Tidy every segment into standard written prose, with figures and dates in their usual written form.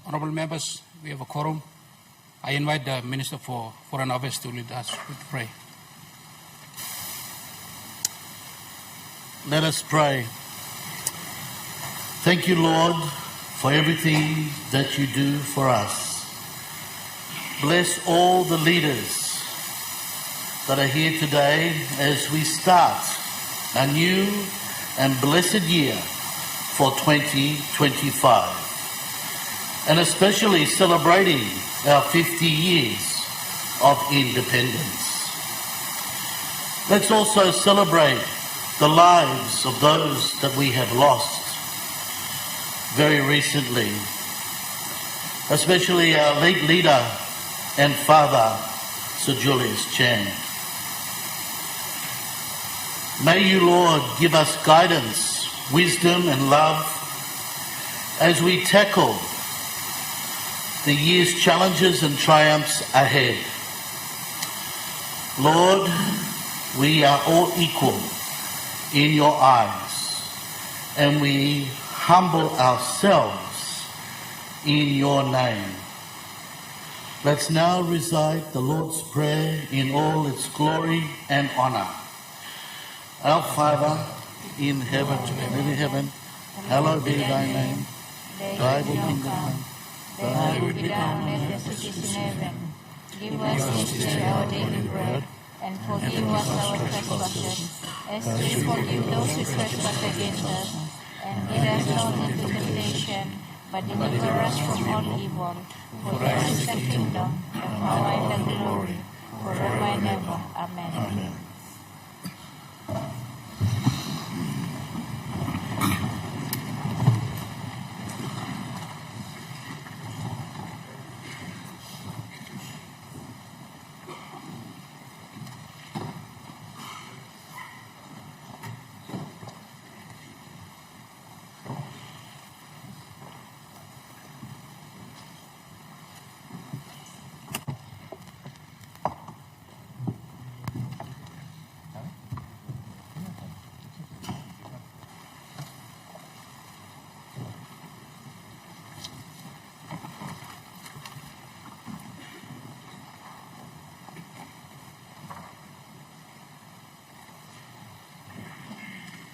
Honourable members, we have a quorum. I invite the Minister for Foreign Affairs to lead us with prayer. Let us pray. Thank you, Lord, for everything that you do for us. Bless all the leaders that are here today as we start a new and blessed year for 2025. And especially celebrating our 50 years of independence. Let's also celebrate the lives of those that we have lost very recently, especially our late leader and father, Sir Julius Chan. May you, Lord, give us guidance, wisdom and love as we tackle the year's challenges and triumphs ahead. Lord, we are all equal in your eyes, and we humble ourselves in your name. Let's now recite the Lord's Prayer in all its glory and honor. Our Father in heaven, hallowed be thy name. Thy kingdom come. Thy will be done as it is in heaven. Give us this day our daily bread, and forgive us our trespasses, as we forgive those who trespass against us. And lead us not into temptation, but deliver us from all evil. For thine is the kingdom, the power, and the glory, forever and ever. Amen. Amen.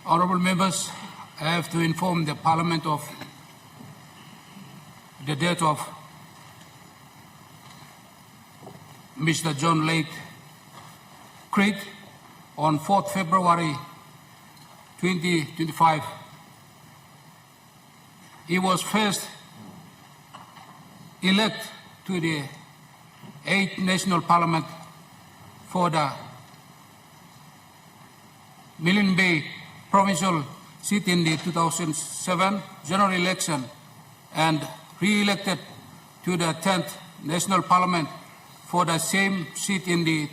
Honourable members, I have to inform the Parliament of the death of Mr. John Lake Creed on 4th February 2025. He was first elected to the 8th National Parliament for the Milne Bay provincial seat in the 2007 general election and re-elected to the 10th National Parliament for the same seat in the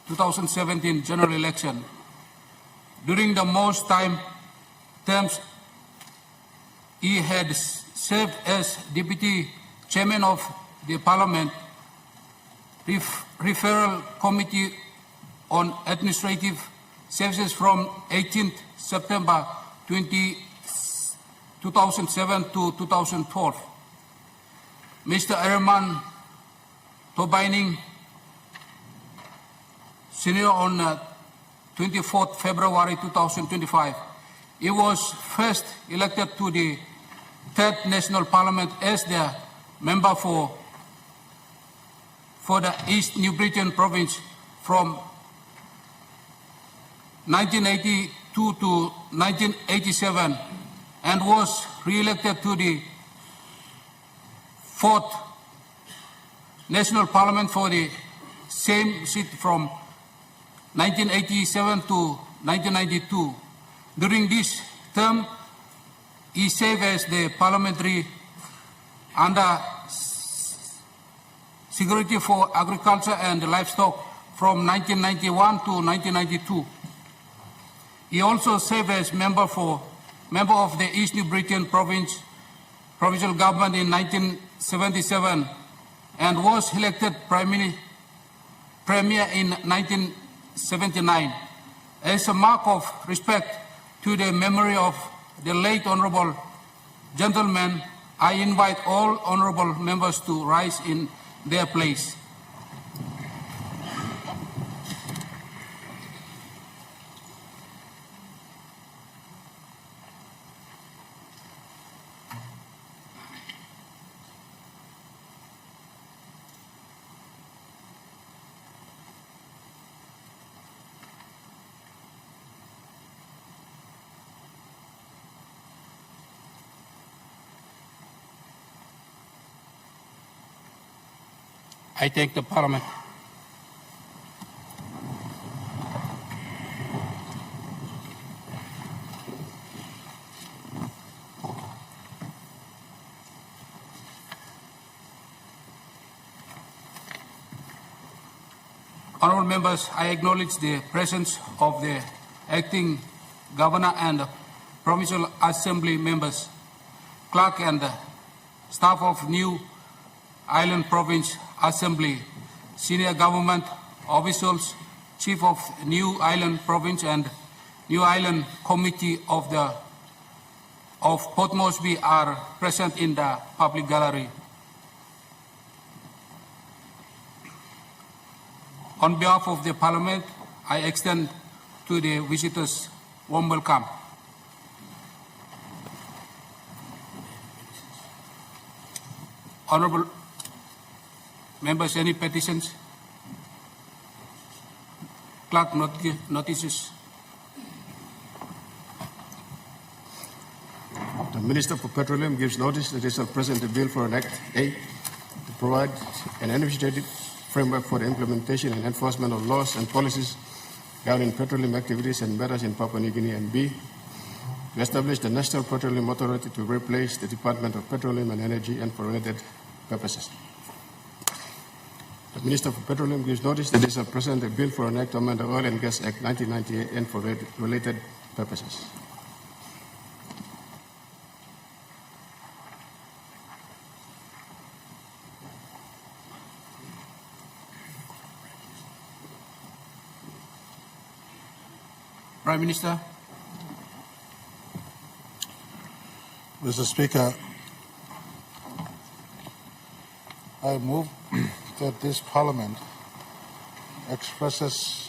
2017 general election. During the most terms, he had served as Deputy Chairman of the Parliament Referral Committee on Administrative Services from 18th September 2007 to 2012. Mr. Erman Tobining, Senior, on 24th February 2025. He was first elected to the 3rd National Parliament as the member for the East New Britain province from 1982 to 1987 and was re-elected to the 4th National Parliament for the same seat from 1987 to 1992. During this term, he served as the parliamentary under Secretary for Agriculture and Livestock from 1991 to 1992. He also served as member of the East New Britain provincial government in 1977 and was elected Premier in 1979. As a mark of respect to the memory of the late Honourable Gentleman, I invite all honorable members to rise in their place. I thank the Parliament. Honourable members, I acknowledge the presence of the acting governor and provincial assembly members, clerk and staff of New Island Province Assembly, senior government officials, chief of New Island Province and New Island Committee of Port Moresby are present in the public gallery. On behalf of the Parliament, I extend to the visitors warm welcome. Honourable members, any petitions? Clerk, notices. The Minister for Petroleum gives notice that it shall present a bill for an Act A to provide an administrative framework for the implementation and enforcement of laws and policies governing petroleum activities and matters in Papua New Guinea, and B, to establish the National Petroleum Authority to replace the Department of Petroleum and Energy and for related purposes. The Minister for Petroleum gives notice that it shall present a bill for an Act to amend the Oil and Gas Act 1998 and for related purposes. Prime Minister. Mr. Speaker, I move that this Parliament expresses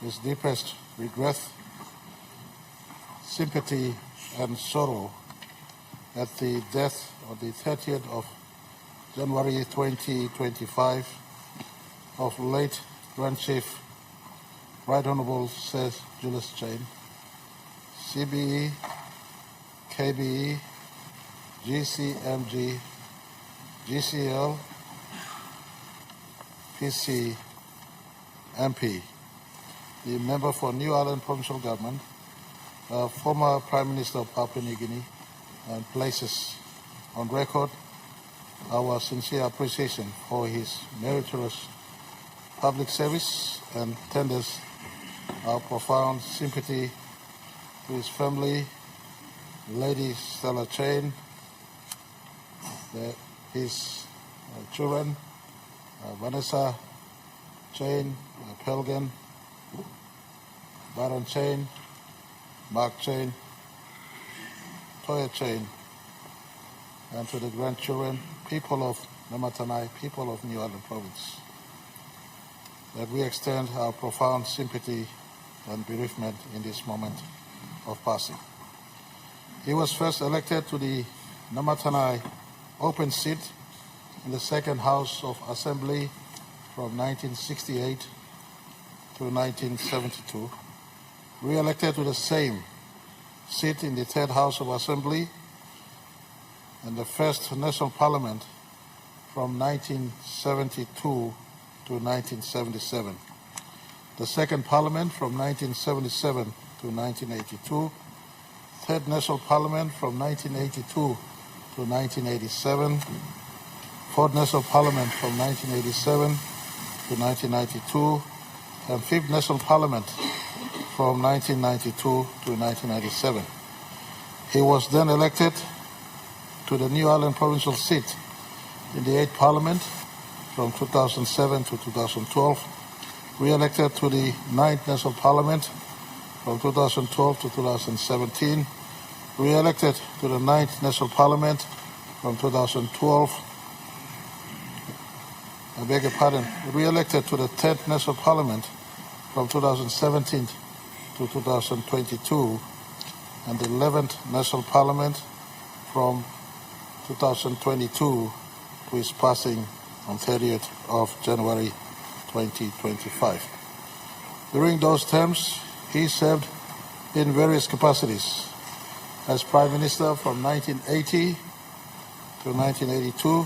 its deepest regret, sympathy and sorrow at the death on the 30th of January 2025 of late Grand Chief Right Honourable Sir Julius Chain, CBE, KBE, GCMG, GCL, PC, MP, the member for New Island Provincial Government, former Prime Minister of Papua New Guinea, and places on record our sincere appreciation for his meritorious public service and tenders our profound sympathy to his family, Lady Stella Chain, his children, Vanessa Chain, Pelgan, Baron Chain, Mark Chain, Toya Chain, and to the grandchildren, people of Namatanai, people of New Island Province, that we extend our profound sympathy and bereavement in this moment of passing. He was first elected to the Namatanai open seat in the second House of Assembly from 1968 to 1972, re-elected to the same seat in the third House of Assembly and the first National Parliament from 1972 to 1977, the second Parliament from 1977 to 1982, third National Parliament from 1982 to 1987, fourth National Parliament from 1987 to 1992, and fifth National Parliament from 1992 to 1997. He was then elected to the New Island Provincial seat in the 8th Parliament from 2007 to 2012, re-elected to the 9th National Parliament from 2012 to 2017, re-elected to the 9th National Parliament from 2012, I beg your pardon, re-elected to the 10th National Parliament from 2017 to 2022, and the 11th National Parliament from 2022 to his passing on 30th of January 2025. During those terms, he served in various capacities as Prime Minister from 1980 to 1982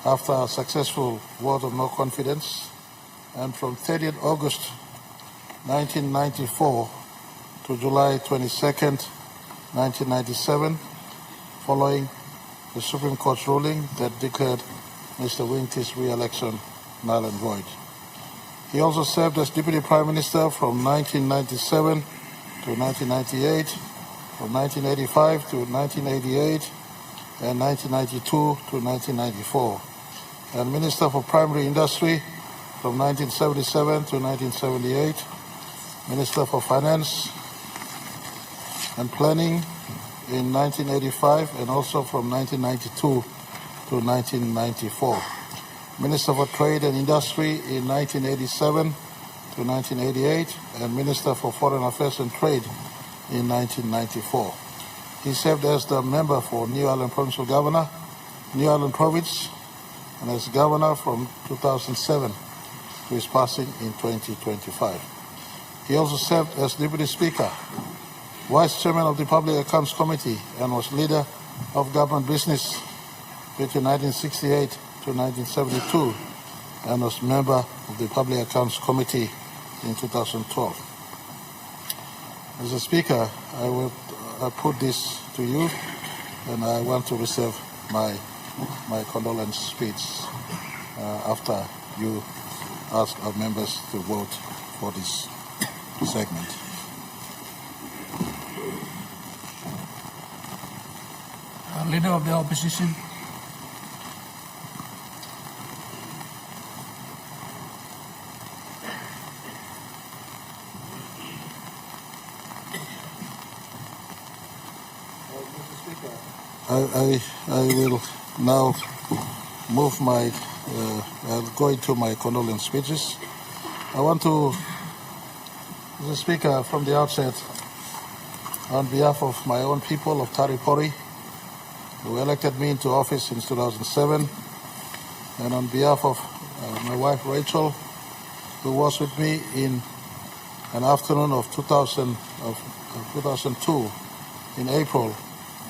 after a successful vote of no confidence, and from 30th August 1994 to July 22nd, 1997, following the Supreme Court's ruling that declared Mr. Winty's re-election null and void. He also served as Deputy Prime Minister from 1997 to 1998, from 1985 to 1988, and 1992 to 1994, and Minister for Primary Industry from 1977 to 1978, Minister for Finance and Planning in 1985, and also from 1992 to 1994. Minister for Trade and Industry in 1987 to 1988, and Minister for Foreign Affairs and Trade in 1994. He served as the member for New Ireland Provincial Governor, New Ireland Province, and as Governor from 2007 to his passing in 2025. He also served as Deputy Speaker, Vice Chairman of the Public Accounts Committee, and was leader of government business between 1968 to 1972, and was member of the Public Accounts Committee in 2012. As a Speaker, I put this to you, and I want to reserve my condolence speech after you ask our members to vote for this segment. Leader of the Opposition. I will now move I'll go into my condolence speeches. I want to, Mr. Speaker, from the outset, on behalf of my own people of Taripori, who elected me into office since 2007, and on behalf of my wife Rachel, who was with me in an afternoon of 2002 in April,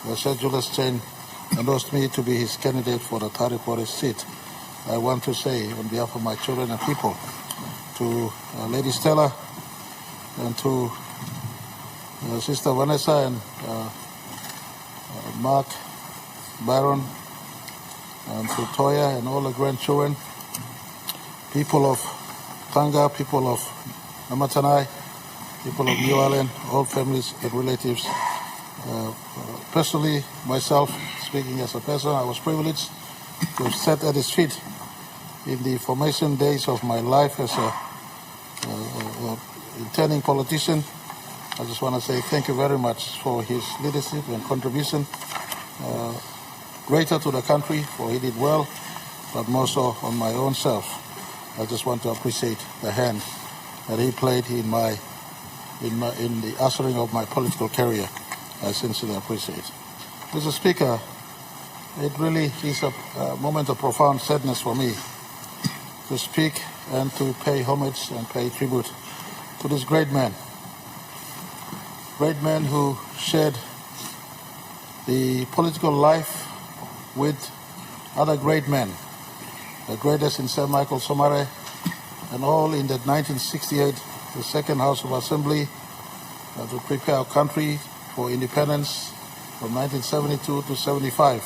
where Sir Julius endorsed me to be his candidate for the Taripori seat. I want to say, on behalf of my children and people, to Lady Stella and to Sister Vanessa and Mark, Byron, and to Toya and all the grandchildren, people of Tanga, people of Namatanai, people of New Ireland, all families and relatives. Personally, myself, speaking as a person, I was privileged to have sat at his feet in the formation days of my life as a intending politician. I just want to say thank you very much for his leadership and contribution, greater to the country, for he did well, but more so on my own self. I just want to appreciate the hand that he played in the ushering of my political career. I sincerely appreciate. Mr. Speaker, it really is a moment of profound sadness for me to speak and to pay homage and pay tribute to this great man who shared the political life with other great men, the greatest in Sir Michael Somare, and all in that 1968, the Second House of Assembly, to prepare our country for independence from 1972 to 75.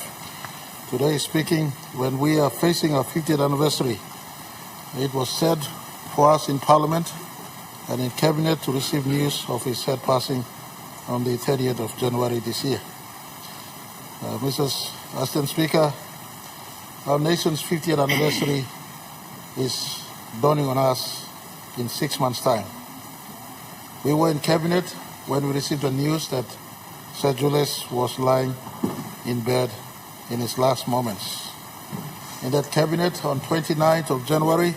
Today, speaking, when we are facing our 50th anniversary, it was said for us in Parliament and in Cabinet to receive news of his sad passing on the 30th of January this year. Mrs. Assistant Speaker, our nation's 50th anniversary is dawning on us in 6 months' time. We were in Cabinet when we received the news that Sir Julius was lying in bed in his last moments. In that cabinet on 29th of January,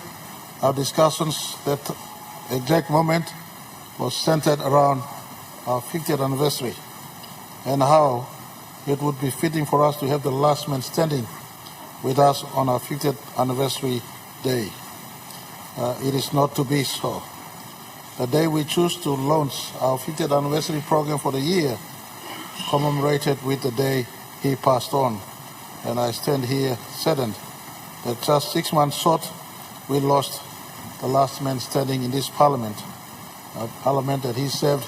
our discussions that exact moment was centered around our 50th anniversary and how it would be fitting for us to have the last man standing with us on our 50th anniversary day. It is not to be so. The day we choose to launch our 50th anniversary program for the year commemorated with the day he passed on. And I stand here saddened that just 6 months short, we lost the last man standing in this parliament, a parliament that he served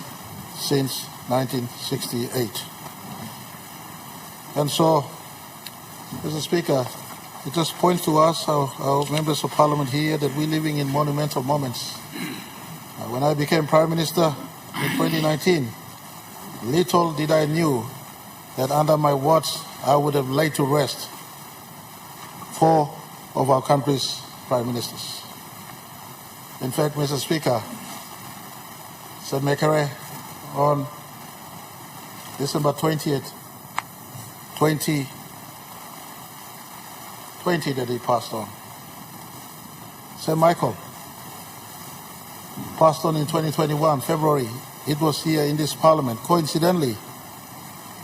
since 1968. And so, Mr. Speaker, it just points to us, our members of parliament here, that we're living in monumental moments. When I became Prime Minister in 2019, little did I knew that under my watch I would have laid to rest 4 of our country's Prime Ministers. In fact, Mr. Speaker, Sir Mekere, on December 20th, 2020 that he passed on. Sir Michael passed on in 2021, February. It was here in this parliament. Coincidentally,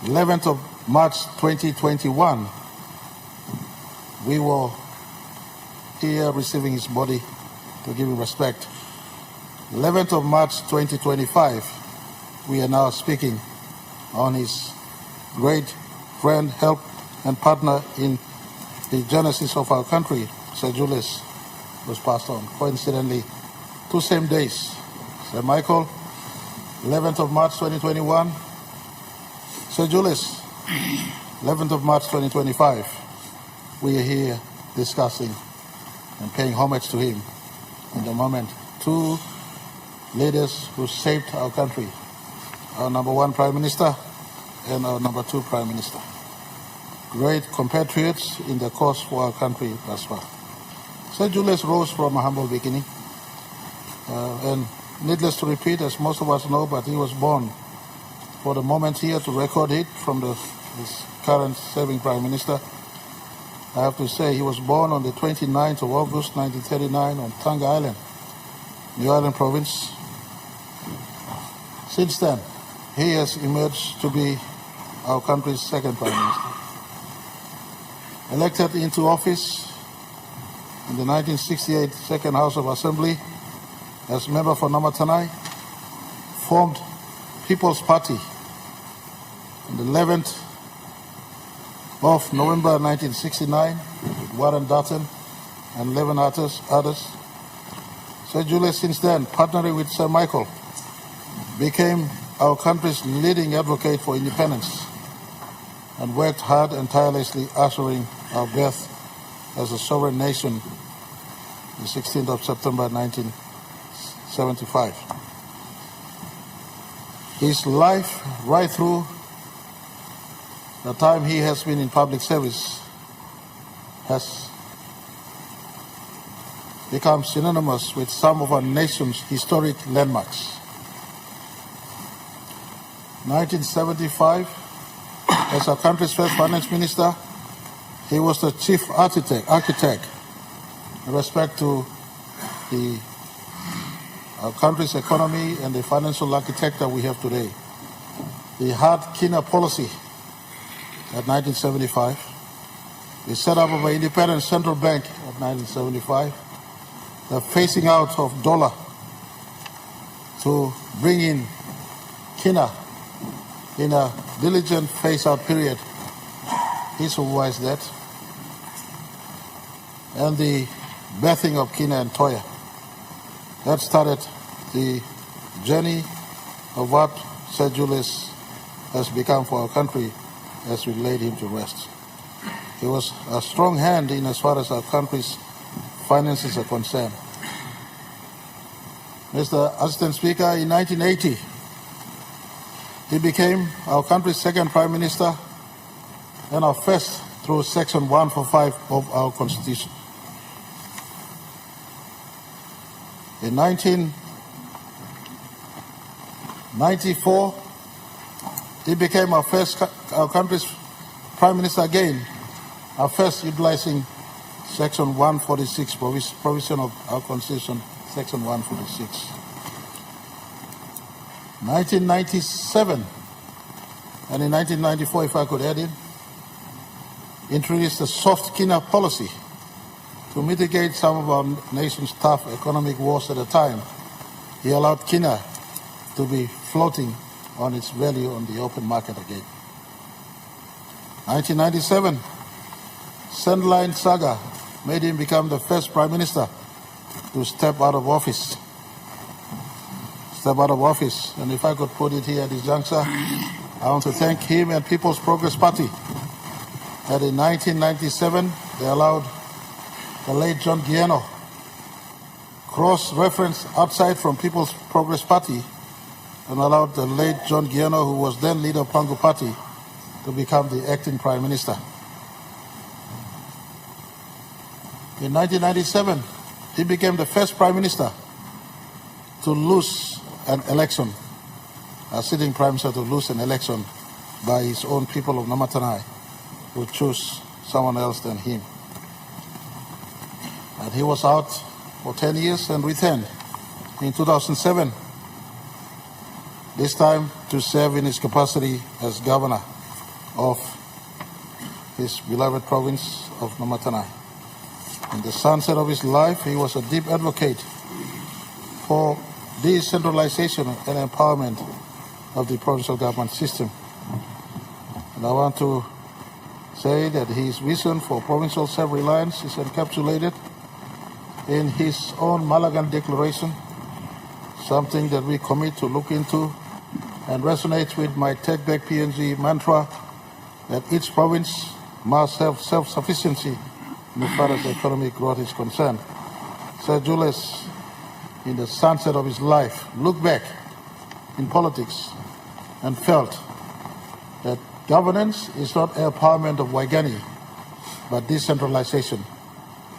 11th of March 2021, we were here receiving his body to give him respect. 11th of March 2025, we are now speaking on his great friend, help, and partner in the genesis of our country, Sir Julius, was passed on. Coincidentally, 2 same days. Sir Michael, 11th of March 2021. Sir Julius, 11th of March 2025. We are here discussing and paying homage to him in the moment. 2 leaders who saved our country, our number 1 Prime Minister and our number 2 Prime Minister. Great compatriots in the cause for our country thus far. Sir Julius rose from a humble beginning, and needless to repeat, as most of us know, but he was born for the moment here to record it from his current serving Prime Minister. I have to say he was born on the 29th of August 1939 on Tonga Island, New Island Province. Since then, he has emerged to be our country's 2nd Prime Minister. Elected into office in the 1968 2nd House of Assembly as member for Namatanai, formed People's Party on the 11th of November 1969 with Warren Dutton and 11 others. Sir Julius, since then, partnering with Sir Michael, became our country's leading advocate for independence and worked hard and tirelessly ushering our birth as a sovereign nation the 16th of September 1975. His life, right through the time he has been in public service, has become synonymous with some of our nation's historic landmarks. 1975, as our country's first finance minister, he was the chief architect in respect to our country's economy and the financial architecture we have today. The hard Kina policy at 1975, the setup of an independent central bank at 1975, the phasing out of dollar to bring in Kina in a diligent phase-out period. He supervised that. And the birthing of Kina and Toya. That started the journey of what Sir Julius has become for our country as we laid him to rest. He was a strong hand in as far as our country's finances are concerned. Mr. Assistant Speaker, in 1980, he became our country's 2nd Prime Minister and our first through Section 145 of our Constitution. In 1994, he became our country's Prime Minister again are first utilizing Section 146, provision of our Constitution, Section 146. 1997 and in 1994, if I could add in, introduced a soft Kina policy to mitigate some of our nation's tough economic woes at the time. He allowed Kina to be floating on its value on the open market again. 1997, Sandline saga made him become the first prime minister to step out of office. And if I could put it here at this juncture, I want to thank him and People's Progress Party that in 1997 they allowed the late John Guiano cross-reference outside from People's Progress Party and allowed the late John Guiano, who was then leader of Pangu Party, to become the acting prime minister. In 1997, he became the first prime minister to lose an election, a sitting prime minister to lose an election by his own people of Namatanai, who chose someone else than him. And he was out for 10 years and returned in 2007, this time to serve in his capacity as governor of his beloved province of Namatanai. In the sunset of his life, he was a deep advocate for decentralization and empowerment of the provincial government system. And I want to say that his vision for provincial self-reliance is encapsulated in his own Malagan Declaration, something that we commit to look into and resonates with my Take Back PNG mantra that each province must have self-sufficiency as far as economic growth is concerned. Sir Julius, in the sunset of his life, looked back in politics and felt that governance is not empowerment of Waigani, but decentralization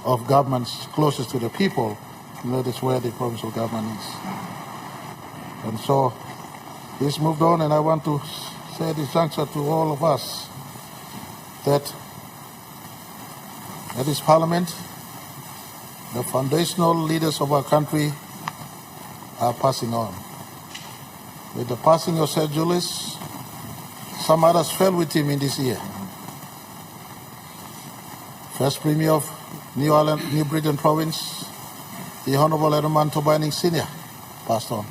of governments closest to the people, and that is where the provincial government is. And so this moved on, and I want to say at this juncture to all of us that at this parliament, the foundational leaders of our country are passing on. With the passing of Sir Julius, some others fell with him in this year. First Premier of New Britain Province, the Honourable Edmund Tobining Sr. passed on.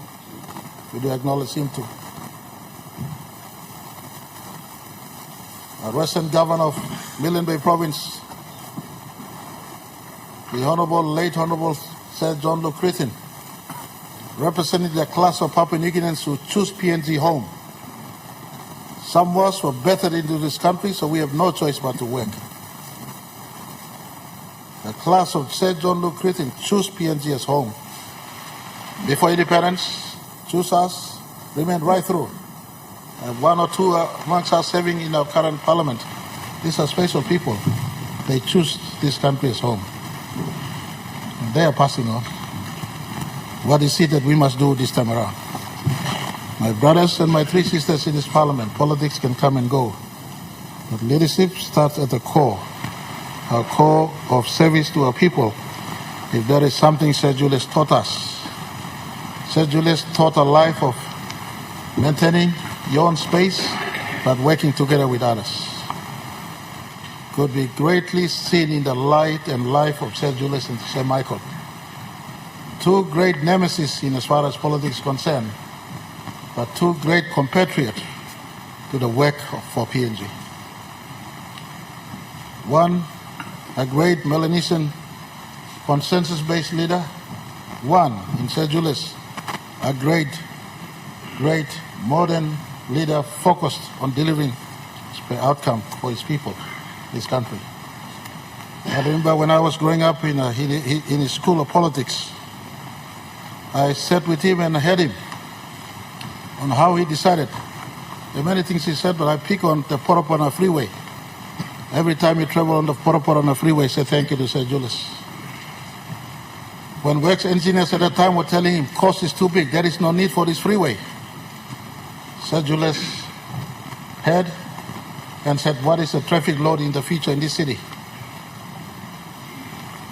We do acknowledge him too. Our recent Governor of Milne Bay Province, the late Honourable Sir John Luke Crithin, represented the class of Papua New Guineans who choose PNG home. Some of us were battered into this country, so we have no choice but to work. The class of Sir John Luke Crithin choose PNG as home. Before independence, choose us, remained right through. And one or two amongst us serving in our current parliament. These are special people. They choose this country as home. And they are passing on. What is it that we must do this time around? My brothers and my three sisters in this parliament, politics can come and go. But leadership starts at the core, our core of service to our people. If there is something Sir Julius taught us, Sir Julius taught a life of maintaining your own space, but working together with others. Could be greatly seen in the light and life of Sir Julius and Sir Michael. Two great nemesis in as far as politics is concerned, but two great compatriots to the work for PNG. One, a great Melanesian consensus-based leader. One, in Sir Julius, a great modern leader focused on delivering the outcome for his people, his country. I remember when I was growing up in his school of politics, I sat with him and heard him on how he decided. There are many things he said, but I pick on the Poropona freeway. Every time you travel on the Poropona freeway, say thank you to Sir Julius. When works engineers at that time were telling him cost is too big, there is no need for this freeway, Sir Julius heard and said, what is the traffic load in the future in this city?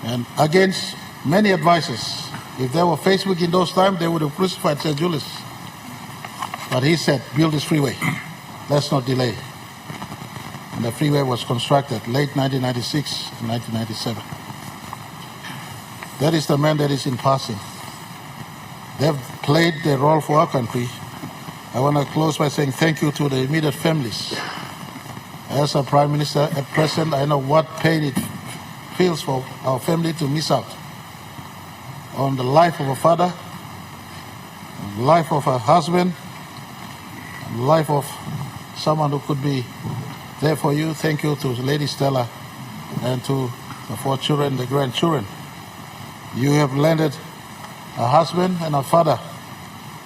and against many advices. If there were Facebook in those times, they would have crucified Sir Julius. But he said, build this freeway. Let's not delay. And the freeway was constructed late 1996 and 1997. That is the man that is in passing. They've played their role for our country. I want to close by saying thank you to the immediate families. As a Prime Minister at present, I know what pain it feels for our family to miss out on the life of a father, the life of a husband, the life of someone who could be there for you. Thank you to Lady Stella and to the 4 children, the grandchildren. You have lended a husband and a father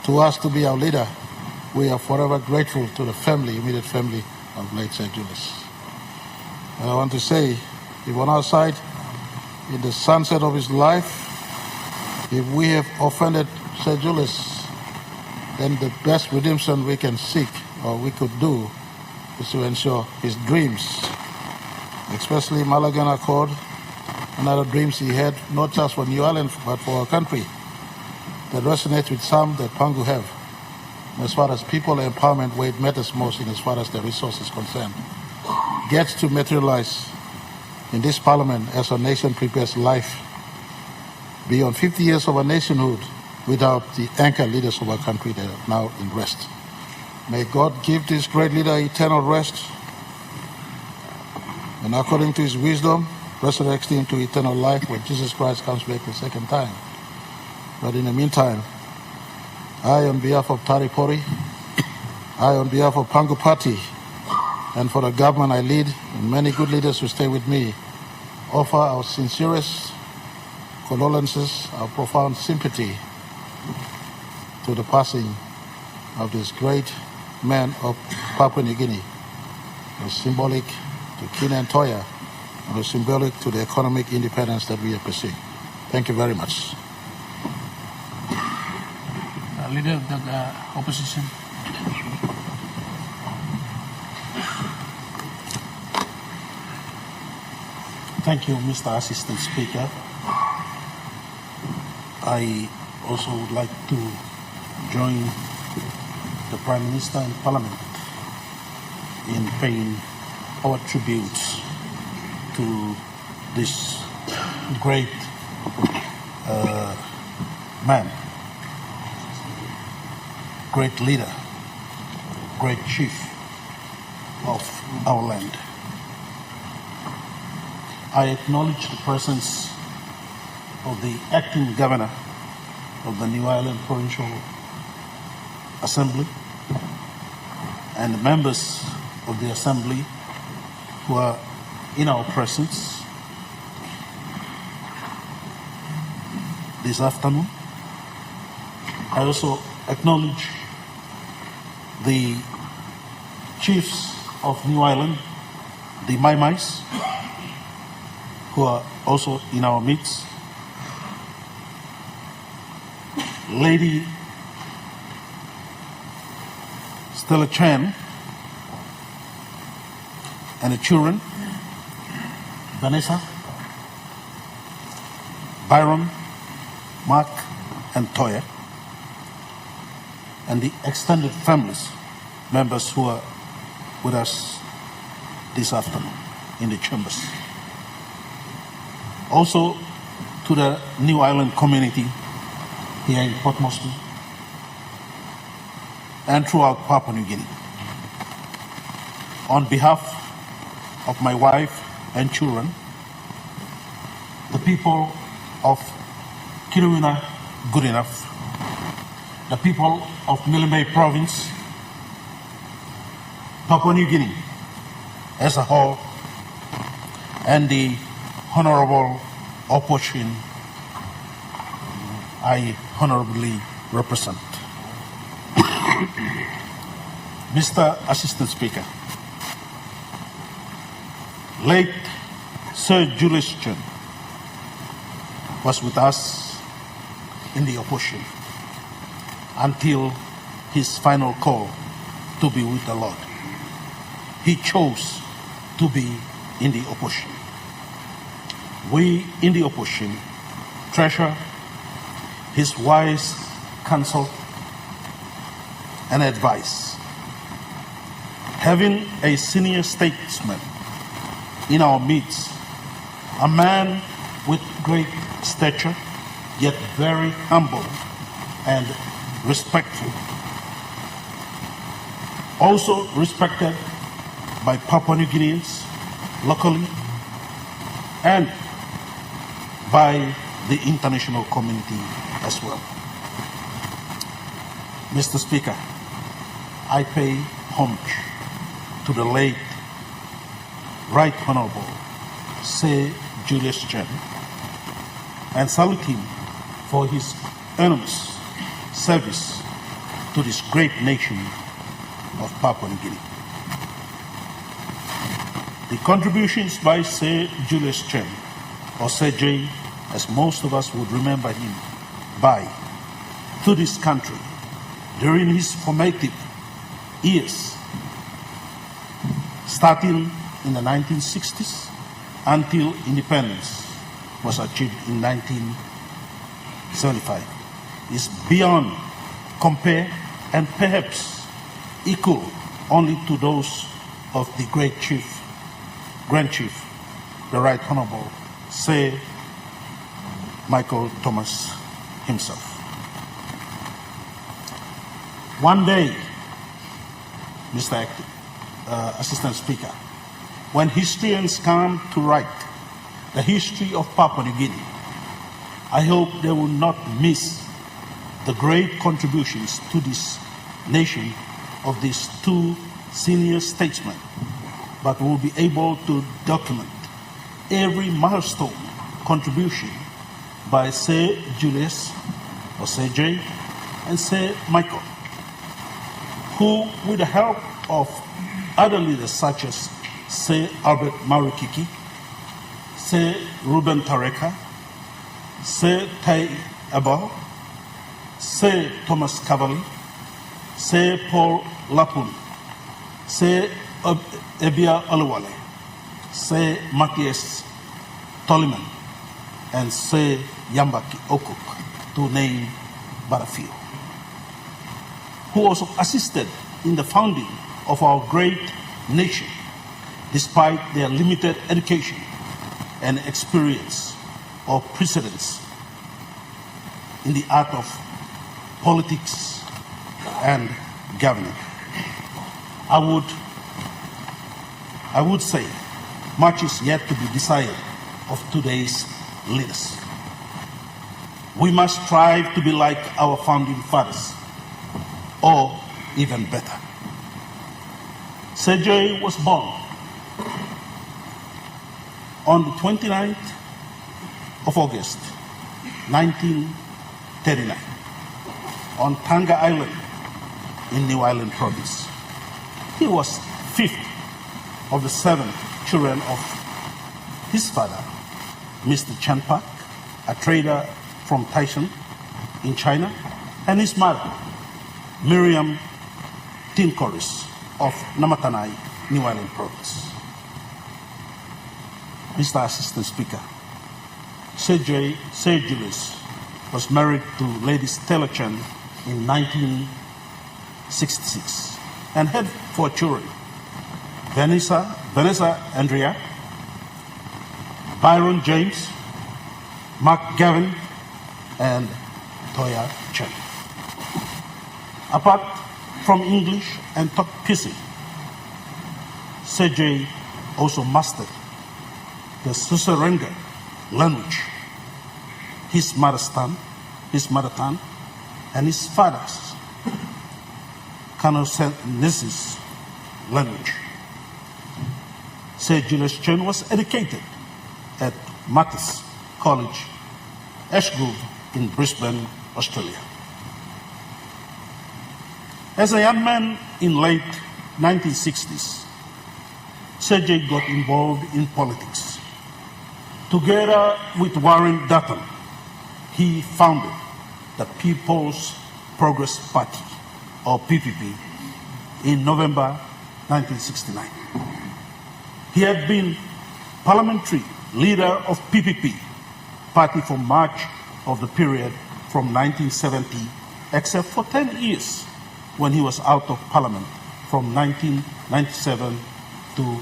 to us to be our leader. We are forever grateful to the family, immediate family of late Sir Julius. And I want to say, if on our side, in the sunset of his life, if we have offended Sir Julius, then the best redemption we can seek or we could do is to ensure his dreams, especially Malagan Accord and other dreams he had, not just for New Ireland, but for our country, that resonates with some that Pangu have. As far as people empowerment, where it matters most in as far as the resource is concerned, gets to materialize in this parliament as our nation prepares life beyond 50 years of our nationhood without the anchor leaders of our country that are now in rest. May God give this great leader eternal rest, and according to his wisdom, resurrect him to eternal life when Jesus Christ comes back the second time. But in the meantime, I, on behalf of Taripori, I, on behalf of Pangu Party, and for the government I lead, and many good leaders who stay with me, offer our sincerest condolences, our profound sympathy to the passing of this great man of Papua New Guinea. It's symbolic to Kina and Toya, and it's symbolic to the economic independence that we are pursuing. Thank you very much. Leader of the opposition. Thank you, Mr. Assistant Speaker. I also would like to join the Prime Minister and Parliament in paying our tributes to this great man, great leader, great chief of our land. I acknowledge the presence of the acting governor of the New Ireland Provincial Assembly and the members of the Assembly who are in our presence this afternoon. I also acknowledge the chiefs of New Ireland, the Maimais, who are also in our midst. Lady Stella Chan and the children, Vanessa, Byron, Mark, and Toya, and the extended families, members who are with us this afternoon in the chambers. Also to the New Ireland community here in Port Moresby and throughout Papua New Guinea. On behalf of my wife and children, the people of Kiruna Good Enough, the people of Nilimay Province, Papua New Guinea as a whole, and the honorable opposition I honorably represent. Mr. Assistant Speaker, late Sir Julius was with us in the opposition until his final call to be with the Lord. He chose to be in the opposition. we in the opposition treasure his wise counsel and advice. Having a senior statesman in our midst, a man with great stature, yet very humble and respectful, also respected by Papua New Guineans locally and by the international community as well. Mr. Speaker, I pay homage to the late Right Honorable Sir Julius Chen and salute him for his enormous service to this great nation of Papua New Guinea. The contributions by Sir Julius Chen, or Sir J, as most of us would remember him by, to this country during his formative years, starting in the 1960s until independence was achieved in 1975, is beyond compare and perhaps equal only to those of the great chief, Grand Chief, the Right Honorable Sir Michael Thomas himself. One day, Mr. Assistant Speaker, when historians come to write the history of Papua New Guinea, I hope they will not miss the great contributions to this nation of these two senior statesmen, but will be able to document every milestone contribution by Sir Julius, or Sir J, and Sir Michael, who, with the help of other leaders such as Sir Albert Marukiki, Sir Ruben Tareka, Sir Tai Abao, Sir Thomas Cavalli, Sir Paul Lapun, Sir Ebia Aluwale, Sir Matthias Toliman, and Sir Yambaki Okuk, to name but a few, who also assisted in the founding of our great nation, despite their limited education and experience or precedence in the art of politics and governing. I would say much is yet to be desired of today's leaders. We must strive to be like our founding fathers, or even better. Sir J was born on the 29th of August, 1939, on Tanga Island in New Island Province. He was fifth of the 7 children of his father, Mr. Chan Pak, a trader from Taishan in China, and his mother, Miriam Tinkoris of Namatanai, New Island Province. Mr. Assistant Speaker, Sir Julius was married to Lady Stella Chen in 1966 and had 4 children: Vanessa Andrea, Byron James, Mark Gavin, and Toya Chen. Apart from English and Tok Pisin, Sir J also mastered the Susarenga language, his mother tongue, and his father's Canonesis language. Sir Julius Chen was educated at Matters College, Ashgrove in Brisbane, Australia. As a young man in late 1960s, Sir J got involved in politics. Together with Warren Dutton, he founded the People's Progress Party, or PPP, in November 1969. He had been parliamentary leader of PPP, party for much of the period from 1970, except for 10 years when he was out of parliament from 1997 to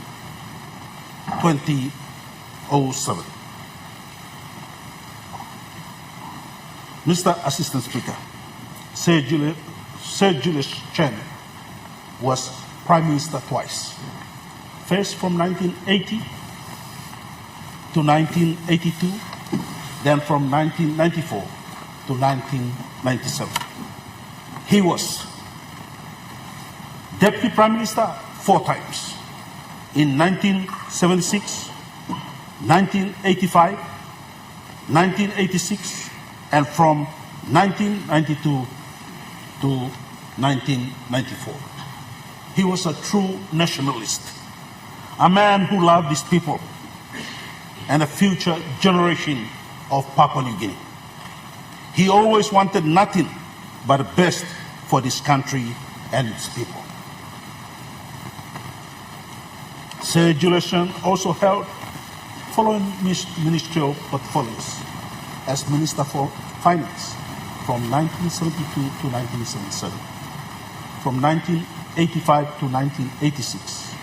2007. Mr. Assistant Speaker, Sir Julius Chen was Prime Minister twice. First from 1980 to 1982, then from 1994 to 1997. He was Deputy Prime Minister 4 times, in 1976, 1985, 1986, and from 1992 to 1994. He was a true nationalist, a man who loved his people and a future generation of Papua New Guinea. He always wanted nothing but the best for this country and its people. Sir Julius also held following ministerial portfolios as Minister for Finance from 1972 to 1977, from 1985 to 1986,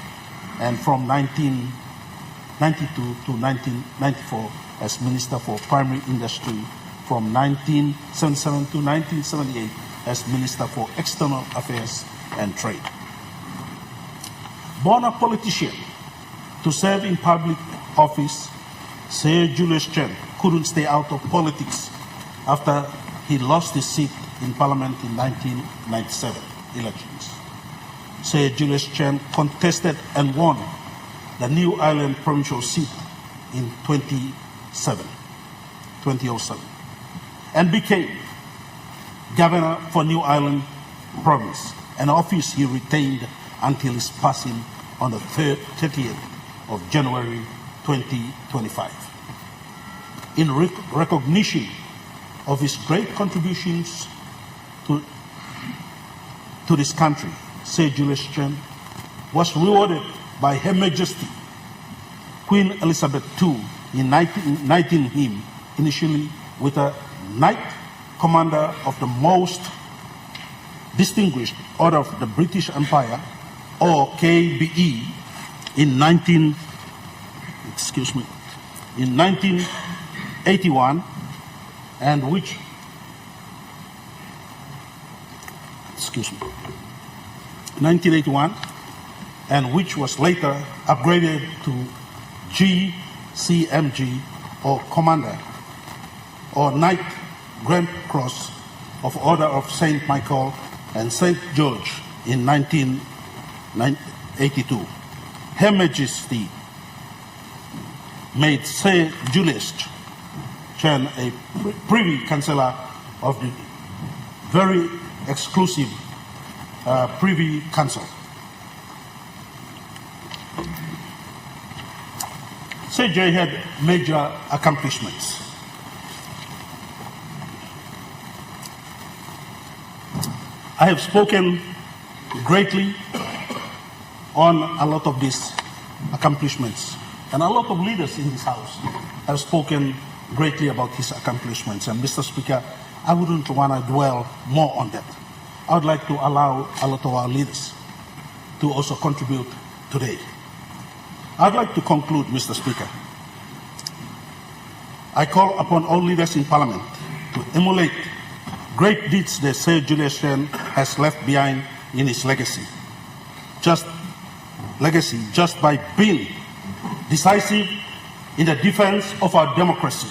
and from 1992 to 1994 as Minister for Primary Industry, from 1977 to 1978 as Minister for External Affairs and Trade. Born a politician to serve in public office, Sir Julius Chen couldn't stay out of politics after he lost his seat in Parliament in 1997 elections. Sir Julius Chen contested and won the New Ireland provincial seat in 2007, and became Governor for New Ireland Province, an office he retained until his passing on the 30th of January 2025. In recognition of his great contributions to this country, Sir Julius Chen was rewarded by Her Majesty Queen Elizabeth II in knighting him initially with a Knight Commander of the Most Distinguished Order of the British Empire, or KBE, in 1981, and which, 1981, and which was later upgraded to GCMG, or Commander, or Knight Grand Cross of Order of St. Michael and St. George in 1982. Her Majesty made Sir Julius Chen a Privy Councillor of the very exclusive Privy Council. Sir J had major accomplishments. I have spoken greatly on a lot of these accomplishments, and a lot of leaders in this House have spoken greatly about his accomplishments. And Mr. Speaker, I wouldn't want to dwell more on that. I would like to allow a lot of our leaders to also contribute today. I'd like to conclude, Mr. Speaker. I call upon all leaders in Parliament to emulate great deeds that Sir Julius Chen has left behind in his legacy. Just by being decisive in the defense of our democracy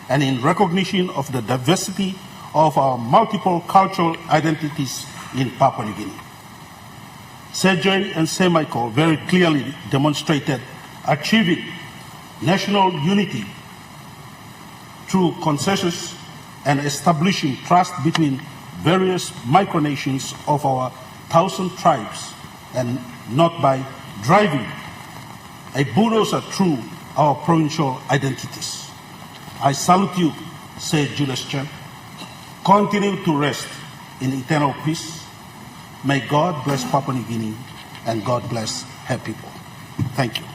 and in recognition of the diversity of our multiple cultural identities in Papua New Guinea. Sir J and Sir Michael very clearly demonstrated achieving national unity through consensus and establishing trust between various micronations of our 1,000 tribes, and not by driving a bulldozer through our provincial identities. I salute you, Sir Julius Chen. Continue to rest in eternal peace. May God bless Papua New Guinea and God bless her people. Thank you.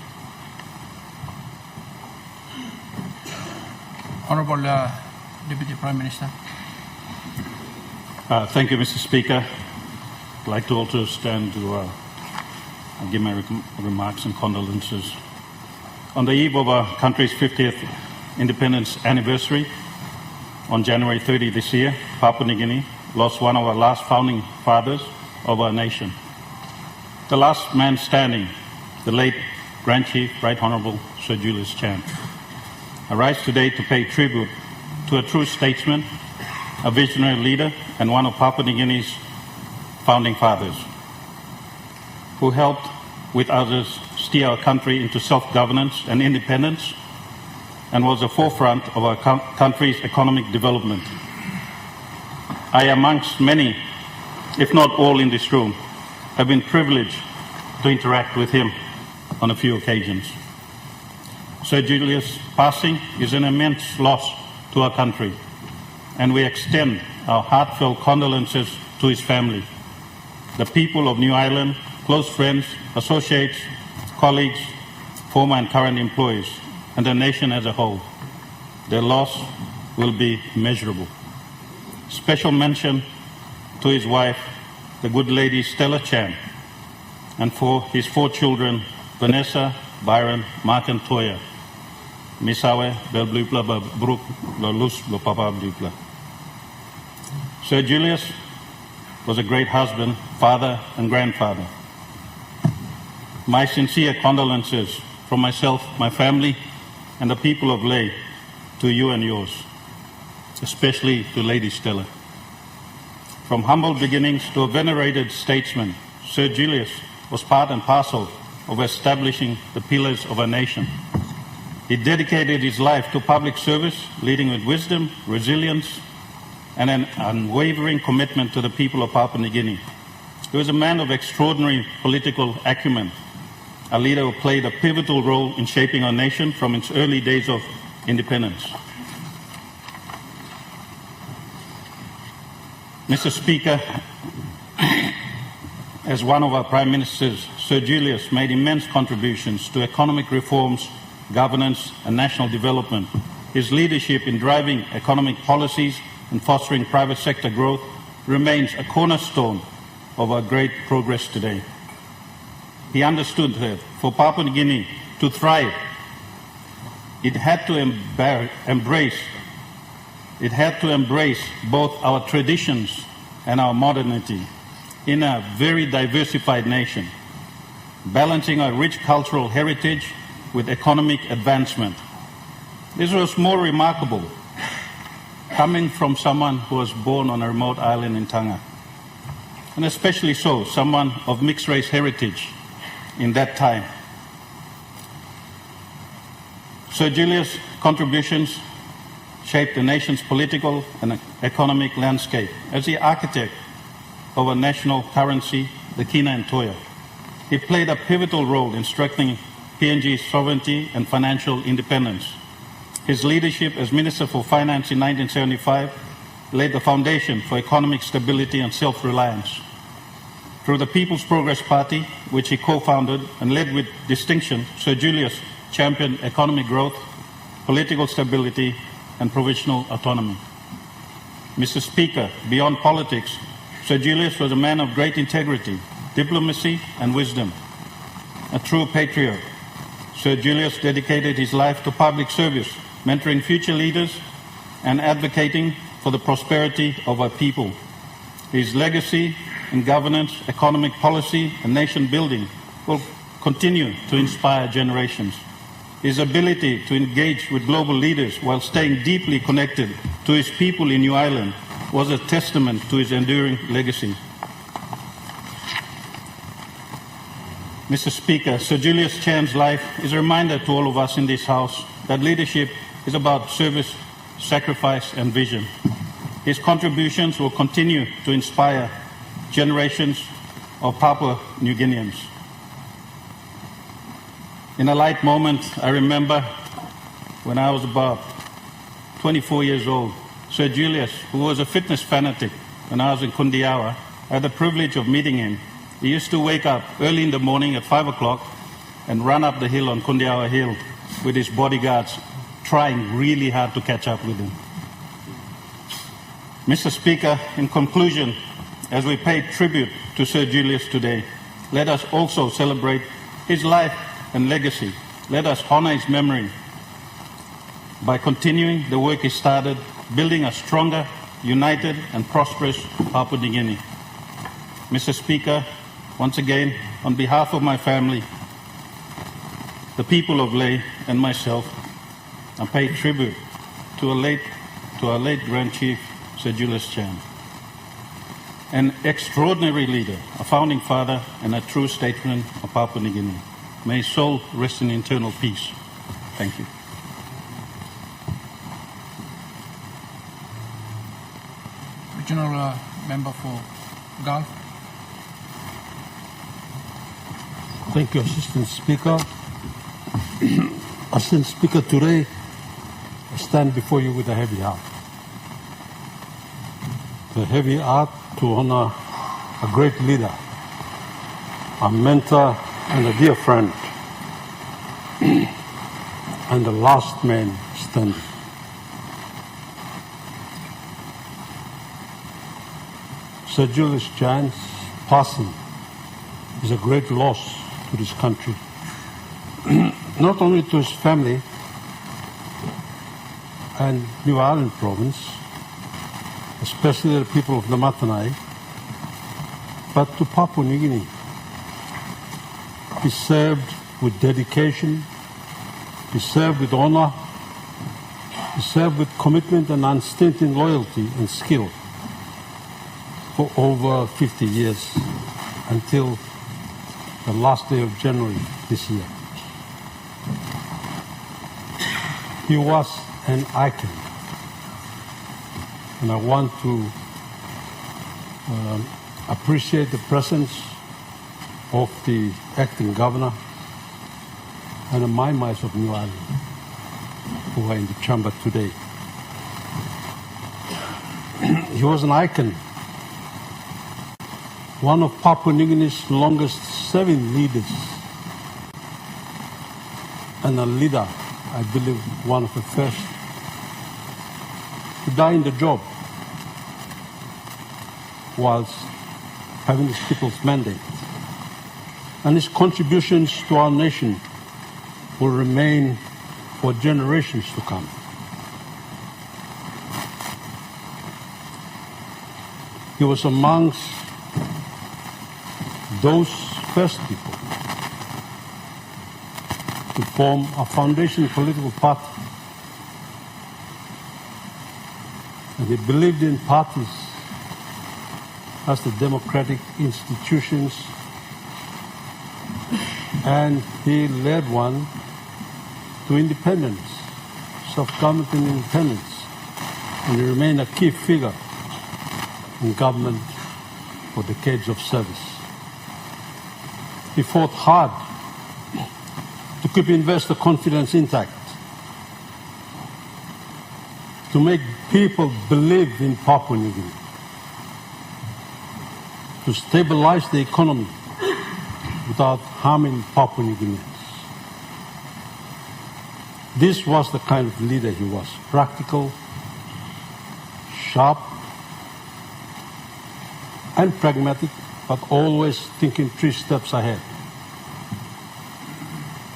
Honorable Deputy Prime Minister. Thank you, Mr. Speaker. I'd like to also stand to give my remarks and condolences. On the eve of our country's 50th independence anniversary, on January 30 this year, Papua New Guinea lost one of our last founding fathers of our nation. The last man standing, the late Grand Chief Right Honourable Sir Julius Chan. I rise today to pay tribute to a true statesman, a visionary leader, and one of Papua New Guinea's founding fathers, who helped with others steer our country into self-governance and independence, and was the forefront of our country's economic development. I, amongst many, if not all in this room, have been privileged to interact with him on a few occasions. Sir Julius' passing is an immense loss to our country, and we extend our heartfelt condolences to his family, the people of New Ireland, close friends, associates, colleagues, former and current employees, and the nation as a whole. Their loss will be immeasurable. Special mention to his wife, the good lady Stella Chan, and for his 4 children, Vanessa, Byron, Mark and Toya. Misawe, Belblupla, Brooke, Lolus, Lopapa, Blupla. Sir Julius was a great husband, father and grandfather. My sincere condolences from myself, my family, and the people of Lae to you and yours, especially to Lady Stella. From humble beginnings to a venerated statesman, Sir Julius was part and parcel of establishing the pillars of our nation. He dedicated his life to public service, leading with wisdom, resilience, and an unwavering commitment to the people of Papua New Guinea. He was a man of extraordinary political acumen, a leader who played a pivotal role in shaping our nation from its early days of independence. Mr. Speaker, as one of our Prime Ministers, Sir Julius made immense contributions to economic reforms, governance and national development. His leadership in driving economic policies and fostering private sector growth remains a cornerstone of our great progress today. He understood that for Papua New Guinea to thrive, it had to embrace both our traditions and our modernity in a very diversified nation, balancing our rich cultural heritage with economic advancement. This was more remarkable coming from someone who was born on a remote island in Tonga, and especially so, someone of mixed race heritage in that time. Sir Julius' contributions shaped the nation's political and economic landscape as the architect of a national currency, the Kina and Toya. He played a pivotal role in strengthening PNG's sovereignty and financial independence. His leadership as Minister for Finance in 1975 laid the foundation for economic stability and self-reliance. Through the People's Progress Party, which he co-founded and led with distinction, Sir Julius championed economic growth, political stability, and provincial autonomy. Mr. Speaker, beyond politics, Sir Julius was a man of great integrity, diplomacy, and wisdom. A true patriot, Sir Julius dedicated his life to public service, mentoring future leaders and advocating for the prosperity of our people. His legacy in governance, economic policy, and nation building will continue to inspire generations. His ability to engage with global leaders while staying deeply connected to his people in New Ireland was a testament to his enduring legacy. Mr. Speaker, Sir Julius Chan's life is a reminder to all of us in this House that leadership is about service, sacrifice, and vision. His contributions will continue to inspire generations of Papua New Guineans. In a light moment, I remember when I was about 24 years old, Sir Julius, who was a fitness fanatic when I was in Kundiawa, I had the privilege of meeting him. He used to wake up early in the morning at 5 o'clock and run up the hill on Kundiawa Hill with his bodyguards trying really hard to catch up with him. Mr. Speaker, in conclusion, as we pay tribute to Sir Julius today, let us also celebrate his life and legacy. Let us honor his memory by continuing the work he started, building a stronger, united and prosperous Papua New Guinea. Mr. Speaker, once again, on behalf of my family, the people of Lae and myself, I pay tribute to our late Grand Chief, Sir Julius Chan, an extraordinary leader, a founding father, and a true statesman of Papua New Guinea. May his soul rest in eternal peace. Thank you. Regional Member for Gulf. Thank you, Assistant Speaker. Assistant Speaker, today I stand before you with a heavy heart. A heavy heart to honor a great leader, a mentor and a dear friend, and the last man standing. Sir Julius Chan's passing is a great loss to this country, not only to his family and New Ireland province, especially the people of Namatanai, but to Papua New Guinea. He served with dedication, he served with honor, he served with commitment and unstinting loyalty and skill for over 50 years until the last day of January this year. He was an icon, and I want to appreciate the presence of the acting governor and the Maimais of New Ireland who are in the chamber today. He was an icon, one of Papua New Guinea's longest serving leaders, and a leader, I believe, one of the first to die in the job whilst having his people's mandate. And his contributions to our nation will remain for generations to come. He was amongst those first people to form a foundation political party. And he believed in parties as the democratic institutions, and he led one to independence, self-government and independence, and he remained a key figure in government for decades of service. He fought hard to keep investor confidence intact, to make people believe in Papua New Guinea, to stabilize the economy without harming Papua New Guineans. This was the kind of leader he was: practical, sharp, and pragmatic, but always thinking 3 steps ahead.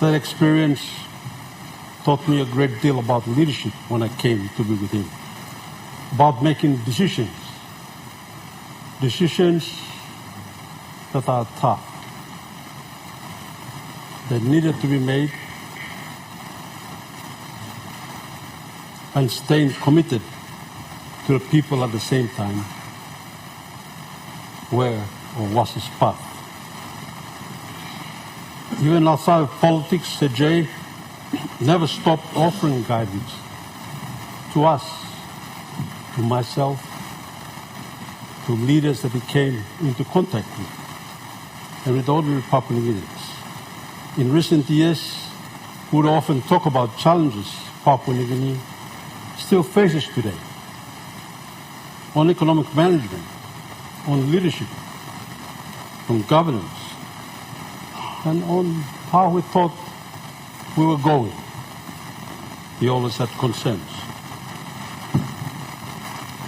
That experience taught me a great deal about leadership when I came to be with him, about making decisions that are tough, that needed to be made, and staying committed to the people at the same time, where or was his path. Even outside of politics, Sir J never stopped offering guidance to us, to myself, to leaders that he came into contact with, and with ordinary Papua New Guineans. In recent years, we would often talk about challenges Papua New Guinea still faces today, on economic management, on leadership, on governance, and on how we thought we were going. he always had concerns.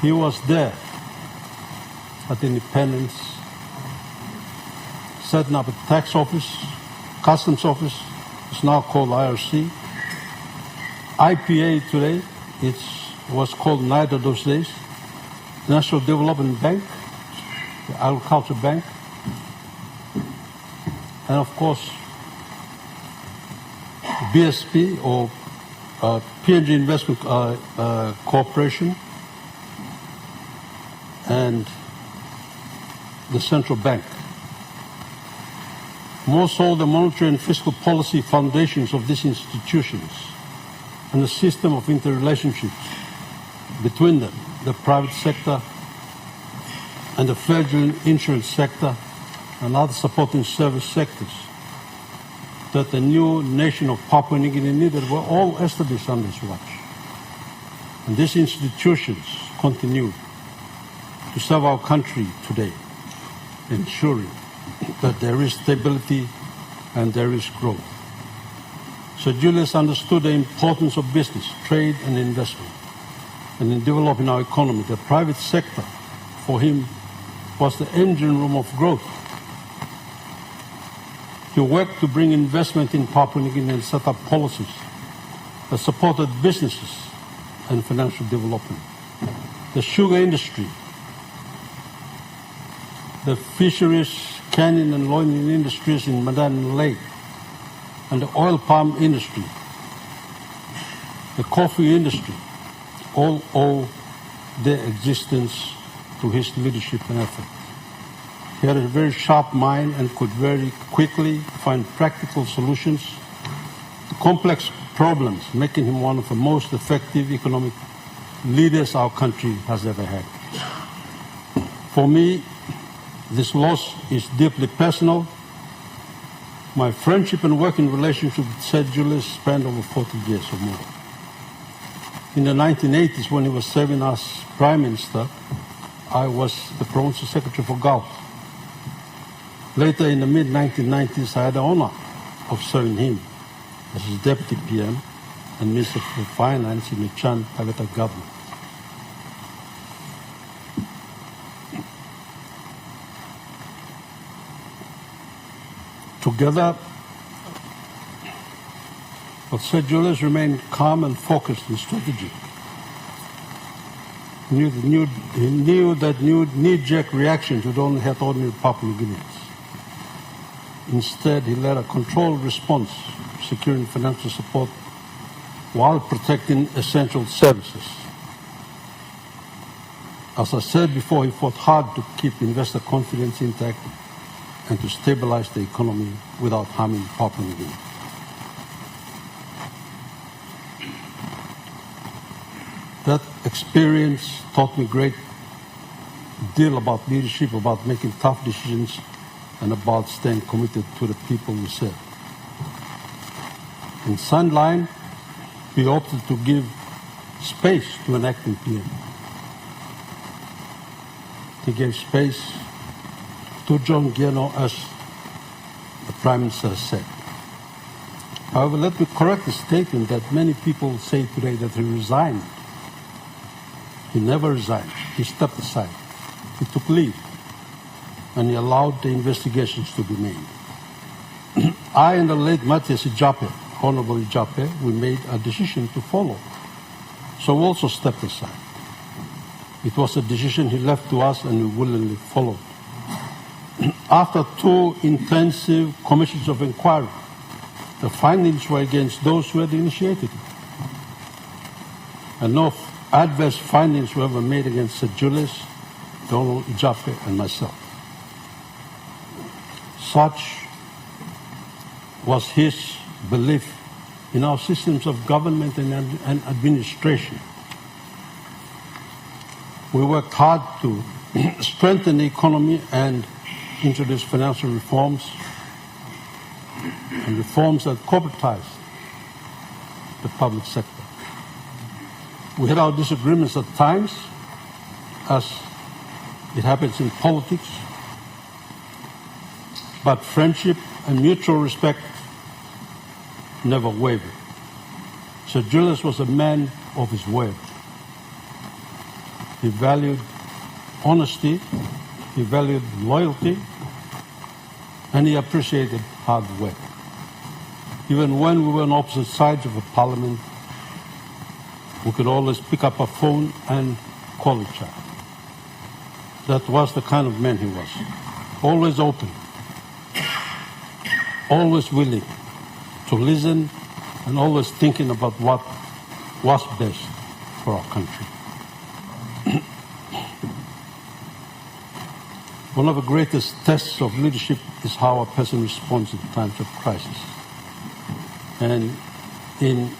He was there at Independence, setting up a tax office, customs office, it's now called IRC. IPA today, it was called neither those days. National Development Bank, the Agriculture Bank, and of course, BSP or PNG Investment Corporation, and the central bank. Most all the monetary and fiscal policy foundations of these institutions and the system of interrelationships between them, the private sector and the fledgling insurance sector and other supporting service sectors, that the new nation of Papua New Guinea needed were all established under his watch. And these institutions continue to serve our country today, ensuring that there is stability and there is growth. Sir Julius understood the importance of business, trade and investment. And in developing our economy, the private sector, for him, was the engine room of growth. He worked to bring investment in Papua New Guinea and set up policies that supported businesses and financial development. The sugar industry, the fisheries, canning and loining industries in Madan Lake, and the oil palm industry, the coffee industry, all owe their existence to his leadership and effort. He had a very sharp mind and could very quickly find practical solutions to complex problems, making him one of the most effective economic leaders our country has ever had. For me, this loss is deeply personal. My friendship and working relationship with Sir Julius spanned over 40 years or more. In the 1980s, when he was serving as Prime Minister, I was the Provincial Secretary for Gulf. Later, in the mid-1990s, I had the honor of serving him as his Deputy PM and Minister for Finance in the Chan Tagata government. Together, but Sir Julius remained calm and focused and strategic. He knew that knee-jerk reactions would only hurt ordinary Papua New Guineans. Instead, he led a controlled response, securing financial support while protecting essential services. As I said before, he fought hard to keep investor confidence intact and to stabilize the economy without harming Papua New Guinea. That experience taught me a great deal about leadership, about making tough decisions, and about staying committed to the people we serve. In Sandline, we opted to give space to an acting PM. He gave space to John Giano, as the Prime Minister said. However, let me correct the statement that many people say today that he resigned. He never resigned. He stepped aside. He took leave. And he allowed the investigations to be made. I and the late Matthias Ijape, Honorable Ijape, we made a decision to follow. So we also stepped aside. It was a decision he left to us and we willingly followed. After 2 intensive commissions of inquiry, the findings were against those who had initiated it. And no adverse findings were ever made against Sir Julius, Donald Ijape, and myself. Such was his belief in our systems of government and administration. We worked hard to strengthen the economy and introduce financial reforms and reforms that corporatize the public sector. We had our disagreements at times, as it happens in politics, but friendship and mutual respect never wavered. Sir Julius was a man of his word. He valued honesty, he valued loyalty, and he appreciated hard work. Even when we were on opposite sides of a parliament, we could always pick up a phone and call each other. That was the kind of man he was. Always open, always willing to listen, and always thinking about what was best for our country. One of the greatest tests of leadership is how a person responds in times of crisis. And in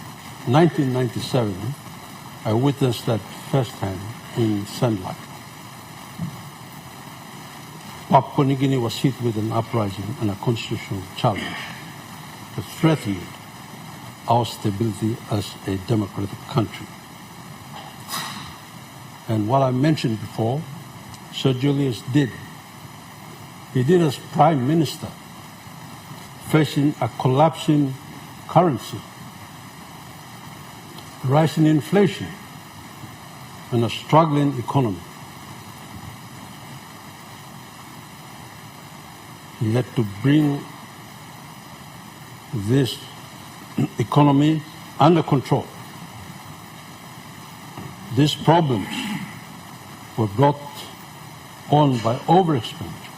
1997, I witnessed that firsthand in Sunlight. Papua New Guinea was hit with an uprising and a constitutional challenge that threatened our stability as a democratic country. And what I mentioned before, Sir Julius did. He did as Prime Minister, facing a collapsing currency, rising inflation, and a struggling economy. He had to bring this economy under control. These problems were brought on by overexpenditure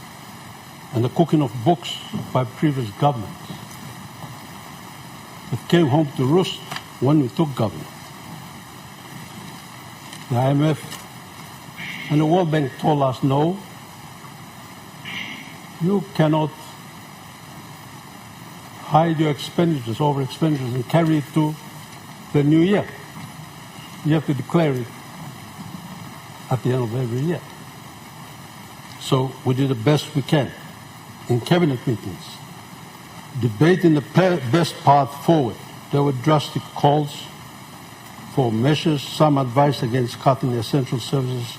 and the cooking of books by previous governments. It came home to roost when we took government. The IMF and the World Bank told us, no, you cannot hide your expenditures, over expenditures, and carry it to the new year. You have to declare it at the end of every year. So we did the best we can in cabinet meetings, debating the best path forward. There were drastic calls for measures, some advised against cutting essential services,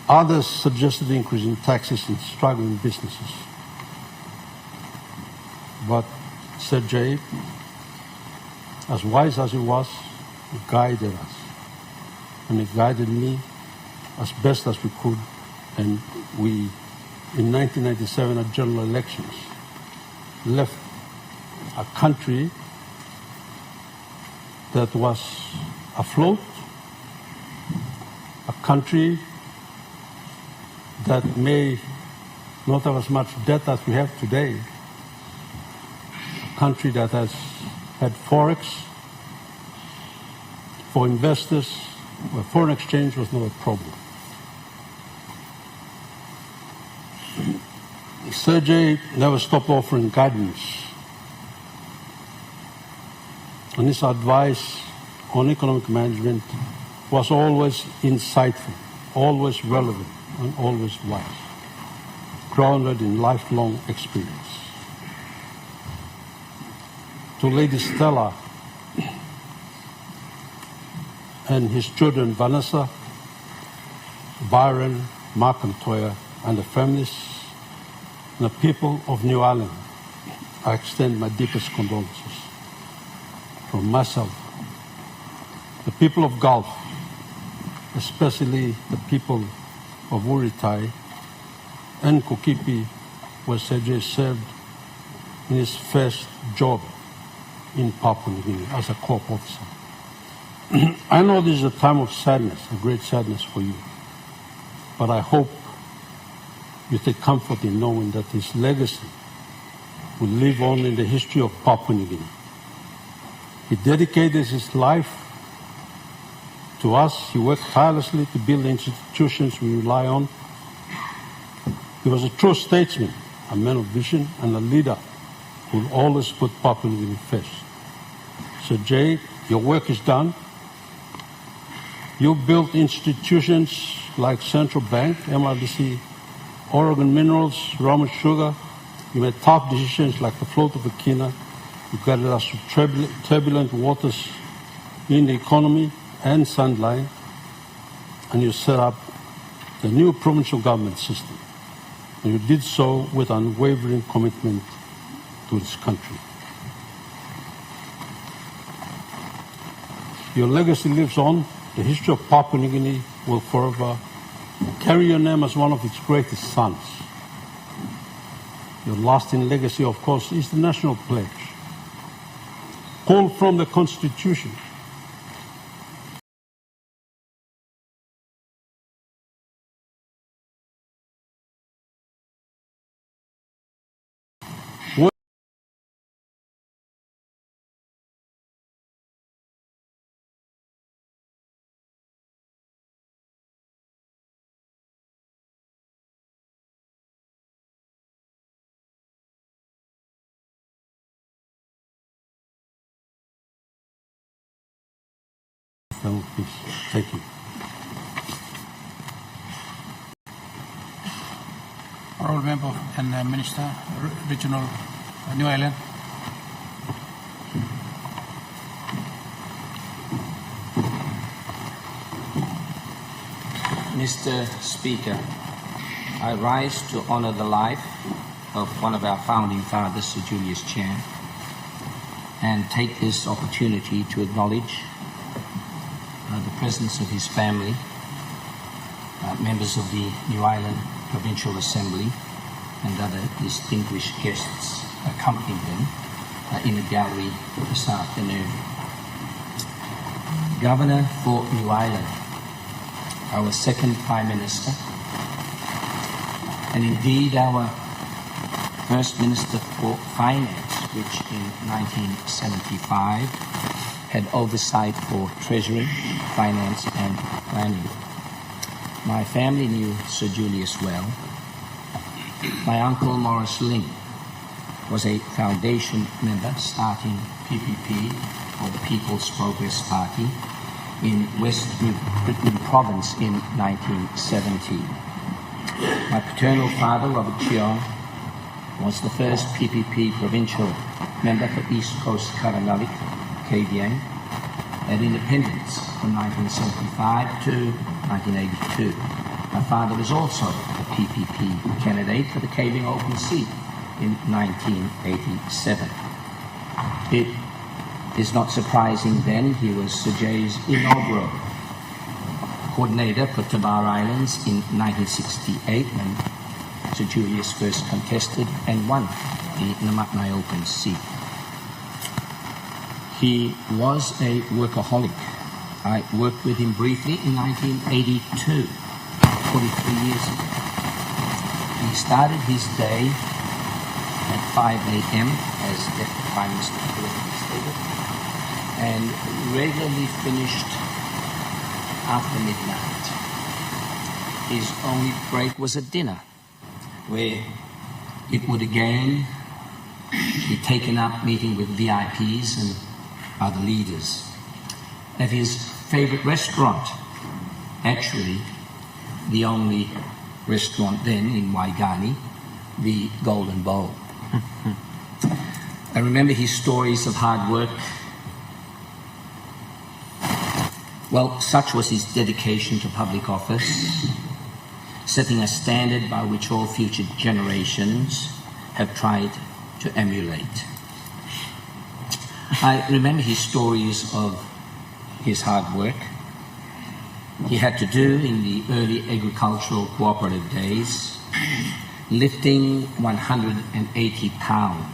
others suggested increasing taxes in struggling businesses. But Sir Jay, as wise as he was, he guided us. And he guided me as best as we could. And we, in 1997 at general elections, left a country that was afloat, a country that may not have as much debt as we have today, a country that has had forex for investors, where foreign exchange was not a problem. Sir Jay never stopped offering guidance, and his advice on economic management was always insightful, always relevant, and always wise, grounded in lifelong experience. To Lady Stella and his children Vanessa, Byron, Mark and Toya, and the families and the people of New Ireland, I extend my deepest condolences. From myself, the people of Gulf, especially the people of Uritai and Kukipi, where Sergei served in his first job in Papua New Guinea as a corps officer. I know this is a time of sadness, a great sadness for you, but I hope you take comfort in knowing that his legacy will live on in the history of Papua New Guinea. He dedicated his life to us. He worked tirelessly to build the institutions we rely on. He was a true statesman, a man of vision, and a leader who will always put Papua New Guinea first. So Jay, your work is done. You built institutions like Central Bank, MRDC, Oregon Minerals, Rama Sugar. You made tough decisions like the float of the Kina. You guided us through turbulent waters in the economy and Sandline, and you set up the new provincial government system. And you did so with unwavering commitment to this country. Your legacy lives on. The history of Papua New Guinea will forever carry your name as one of its greatest sons. Your lasting legacy, of course, is the national pledge, called from the Constitution. Please, thank you. Honourable Member and Minister, Regional New Ireland. Mr. Speaker, I rise to honour the life of one of our founding fathers, Sir Julius Chan, and take this opportunity to acknowledge the presence of his family, members of the New Ireland Provincial Assembly, and other distinguished guests accompanying them in the gallery this afternoon. Governor for New Ireland, our second Prime Minister, and indeed our First Minister for Finance, which in 1975 had oversight for Treasury, Finance and Planning. My family knew Sir Julius well. My uncle Morris Ling was a foundation member starting PPP, or the People's Progress Party, in West Britain Province in 1970. My paternal father, Robert Cheong, was the first PPP provincial member for East Coast Karanalik, KVN, at independence from 1975 to 1982. My father was also a PPP candidate for the KVN open seat in 1987. It is not surprising then he was Sir J's inaugural coordinator for Tabar Islands in 1968 when Sir Julius first contested and won the Namatnai open seat. He was a workaholic. I worked with him briefly in 1982, 43 years ago. He started his day at 5 a.m. as Deputy Prime Minister stated, and regularly finished after midnight. His only break was at dinner, where it would again be taken up meeting with VIPs and other leaders. At his favourite restaurant, actually the only restaurant then in Waigani, the Golden Bowl. I remember his stories of hard work. Well, such was his dedication to public office, setting a standard by which all future generations have tried to emulate. I remember his stories of his hard work he had to do in the early agricultural cooperative days, lifting 180-pound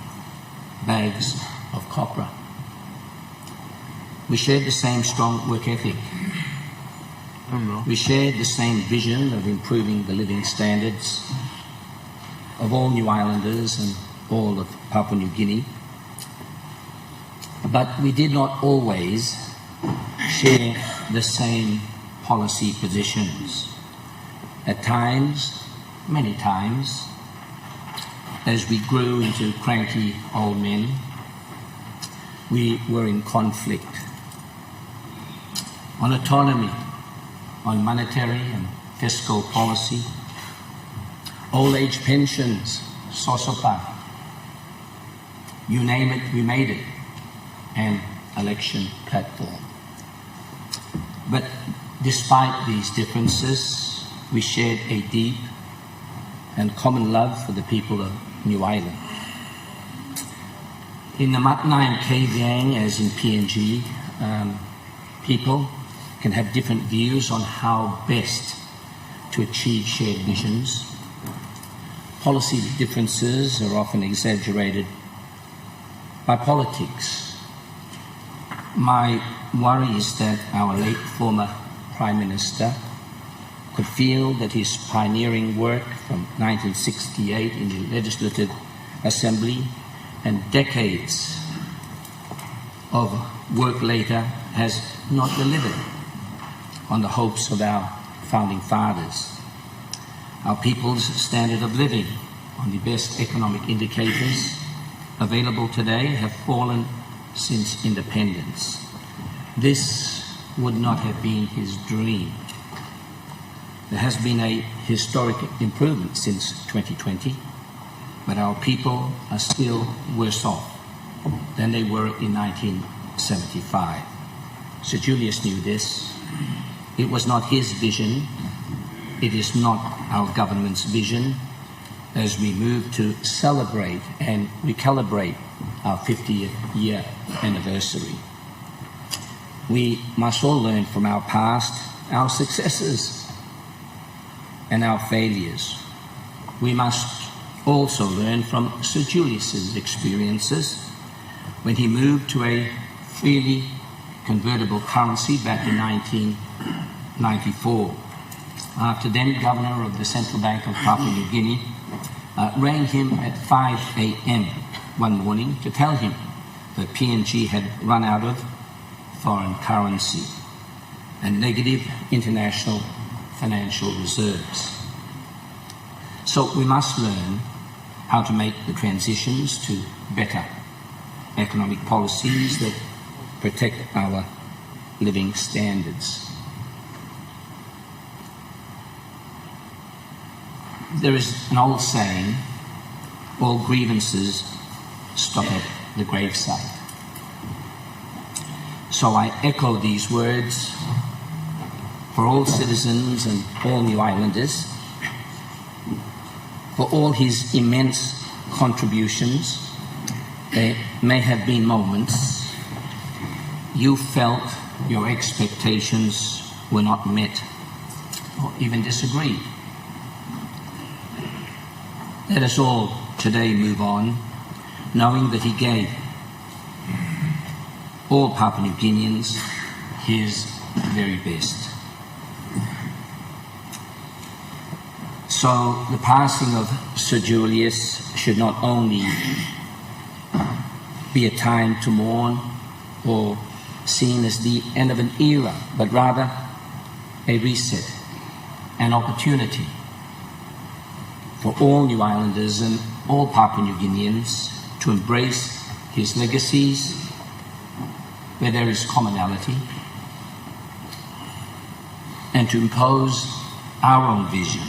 bags of copra. We shared the same strong work ethic. We shared the same vision of improving the living standards of all New Islanders and all of Papua New Guinea. But we did not always share the same policy positions. At times, many times, as we grew into cranky old men, we were in conflict on autonomy, on monetary and fiscal policy, old age pensions, sosopa, you name it, we made it, and election platform. But despite these differences, we shared a deep and common love for the people of New Ireland. In the Namatnai and KVN, as in PNG, people can have different views on how best to achieve shared visions. Policy differences are often exaggerated by politics. My worry is that our late former Prime Minister could feel that his pioneering work from 1968 in the Legislative Assembly and decades of work later has not delivered on the hopes of our founding fathers. Our people's standard of living on the best economic indicators available today have fallen since independence. This would not have been his dream. There has been a historic improvement since 2020, but our people are still worse off than they were in 1975. Sir Julius knew this. It was not his vision. It is not our government's vision as we move to celebrate and recalibrate our 50th year anniversary. We must all learn from our past, our successes and our failures. We must also learn from Sir Julius's experiences when he moved to a freely convertible currency back in 1994. After then Governor of the Central Bank of Papua New Guinea rang him at 5 a.m. one morning to tell him that PNG had run out of foreign currency and negative international financial reserves. So we must learn how to make the transitions to better economic policies that protect our living standards. There is an old saying, all grievances stop at the gravesite. So I echo these words for all citizens and all New Islanders, for all his immense contributions. There may have been moments you felt your expectations were not met or even disagreed. Let us all today move on, knowing that he gave all Papua New Guineans his very best. So the passing of Sir Julius should not only be a time to mourn or seen as the end of an era, but rather a reset, an opportunity for all New Islanders and all Papua New Guineans to embrace his legacies where there is commonality and to impose our own vision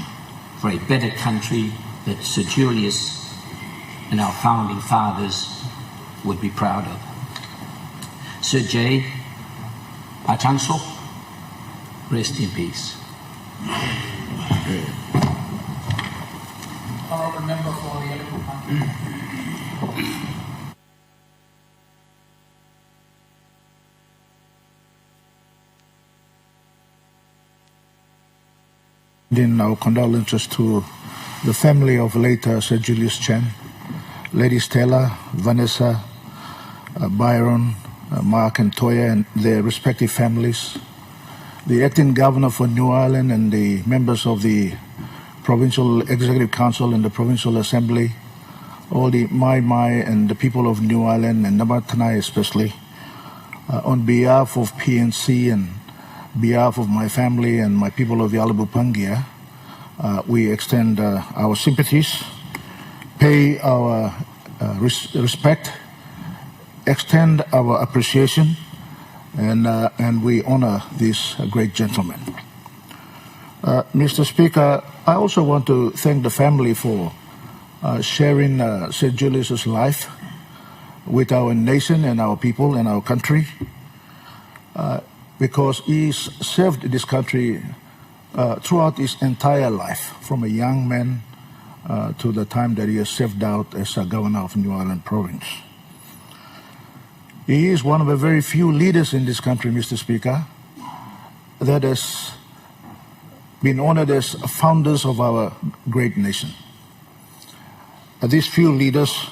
for a better country that Sir Julius and our founding fathers would be proud of. Sir J. Atanso, rest in peace. Honourable Member for the Electoral Country. In our condolences to the family of late Sir Julius Chen, Lady Stella, Vanessa, Byron, Mark and Toya and their respective families, the acting governor for New Ireland and the members of the Provincial Executive Council and the Provincial Assembly, all the Mai and the people of New Ireland and Namatanai especially, on behalf of PNC and behalf of my family and my people of Yalabu Pangia, we extend our sympathies, pay our respect, extend our appreciation, and we honor this great gentleman. Mr. Speaker, I also want to thank the family for sharing Sir Julius's life with our nation and our people and our country, because he served this country throughout his entire life, from a young man to the time that he has served out as a governor of New Ireland Province. He is one of the very few leaders in this country, Mr. Speaker, that has been honored as founders of our great nation. These few leaders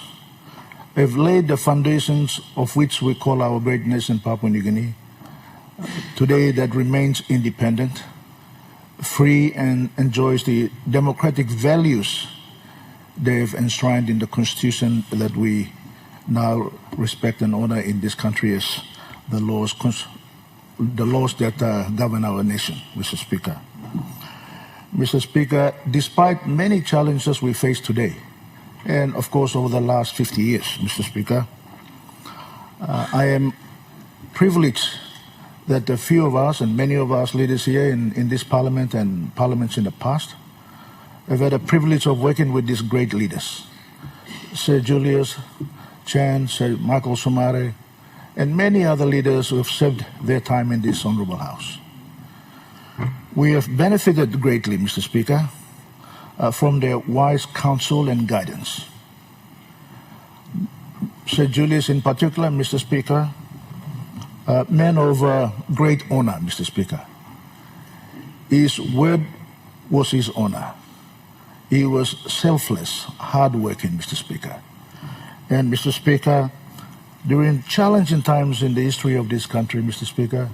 have laid the foundations of which we call our great nation, Papua New Guinea, today that remains independent, free, and enjoys the democratic values they have enshrined in the Constitution that we now respect and honor in this country as the laws that govern our nation, Mr. Speaker. Mr. Speaker, despite many challenges we face today, and of course over the last 50 years, Mr. Speaker, I am privileged that a few of us and many of us leaders here in this parliament and parliaments in the past have had the privilege of working with these great leaders, Sir Julius, Chan, Sir Michael Somare, and many other leaders who have served their time in this honorable house. We have benefited greatly, Mr. Speaker, from their wise counsel and guidance. Sir Julius in particular, Mr. Speaker, man of great honor, Mr. Speaker. His word was his honor. He was selfless, hardworking, Mr. Speaker. And Mr. Speaker, during challenging times in the history of this country, Mr. Speaker,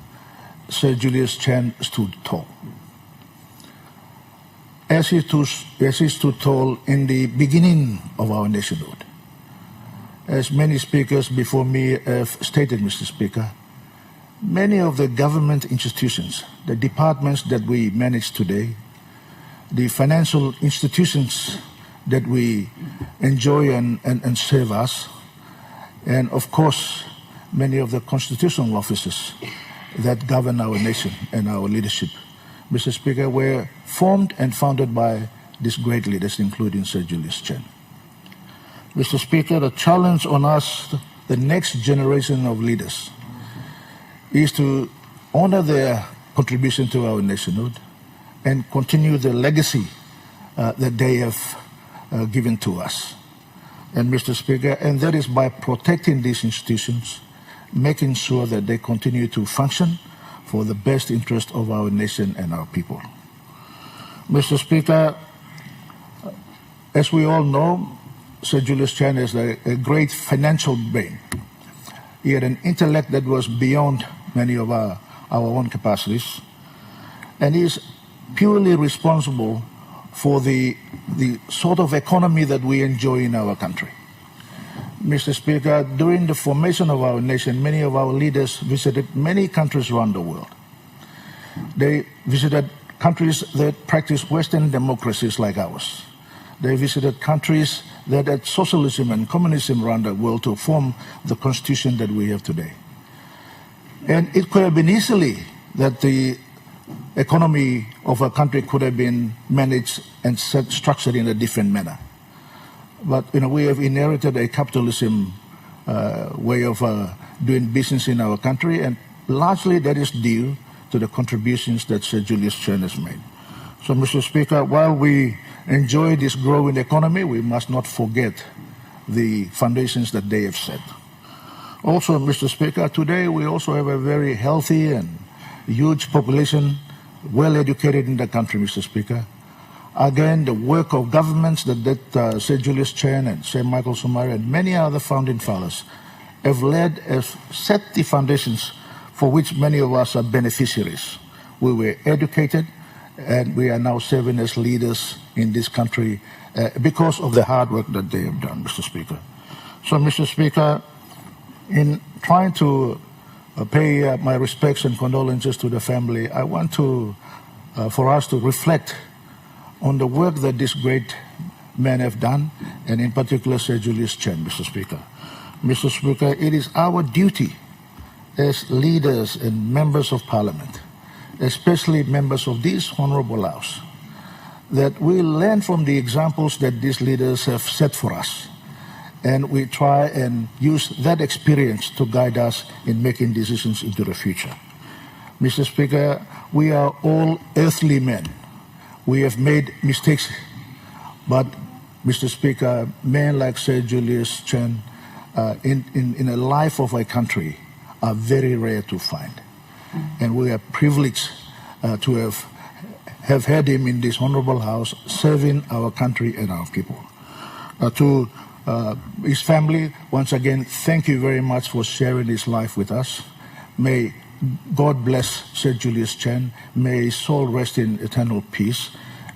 Sir Julius Chan stood tall. As he stood tall in the beginning of our nationhood. As many speakers before me have stated, Mr. Speaker, many of the government institutions, the departments that we manage today, the financial institutions that we enjoy and serve us, and of course, many of the constitutional offices that govern our nation and our leadership, Mr. Speaker, were formed and founded by these great leaders, including Sir Julius Chan. Mr. Speaker, the challenge on us, the next generation of leaders, is to honor their contribution to our nationhood and continue the legacy that they have given to us. And Mr. Speaker, and that is by protecting these institutions, making sure that they continue to function for the best interest of our nation and our people. Mr. Speaker, as we all know, Sir Julius Chan is a great financial brain. He had an intellect that was beyond many of our own capacities, and he is purely responsible for the sort of economy that we enjoy in our country. Mr. Speaker, during the formation of our nation, many of our leaders visited many countries around the world. They visited countries that practice Western democracies like ours. They visited countries that had socialism and communism around the world to form the constitution that we have today. And it could have been easily that the economy of a country could have been managed and structured in a different manner. But we have inherited a capitalism way of doing business in our country, and largely that is due to the contributions that Sir Julius Chan has made. So, Mr. Speaker, while we enjoy this growing economy, we must not forget the foundations that they have set. Also, Mr. Speaker, today we also have a very healthy and huge population, well educated in the country, Mr. Speaker. Again, the work of governments that Sir Julius Chan and Sir Michael Somare and many other founding fathers have set the foundations for which many of us are beneficiaries. We were educated, and we are now serving as leaders in this country because of the hard work that they have done, Mr. Speaker. So, Mr. Speaker, in trying to pay my respects and condolences to the family, I want to, for us to reflect on the work that these great men have done, and in particular Sir Julius Chan, Mr. Speaker. Mr. Speaker, it is our duty as leaders and members of Parliament, especially members of this honorable House, that we learn from the examples that these leaders have set for us, and we try and use that experience to guide us in making decisions into the future. Mr. Speaker, we are all earthly men. We have made mistakes, but Mr. Speaker, men like Sir Julius Chan in a life of a country are very rare to find. And we are privileged to have had him in this honorable house serving our country and our people. To his family, once again, thank you very much for sharing his life with us. May God bless Sir Julius Chen. May his soul rest in eternal peace.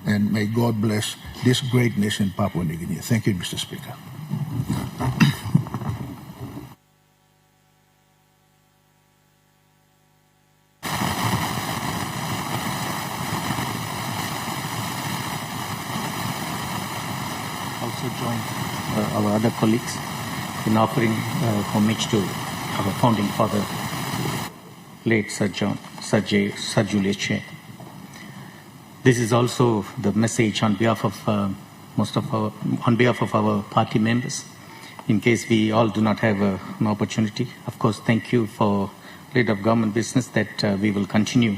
And may God bless this great nation, Papua New Guinea. Thank you, Mr. Speaker. Also join our other colleagues in offering homage to our founding father, late Sir Julius Chen. This is also the message on behalf of our party members. In case we all do not have an opportunity, of course, thank you for leader of government business that we will continue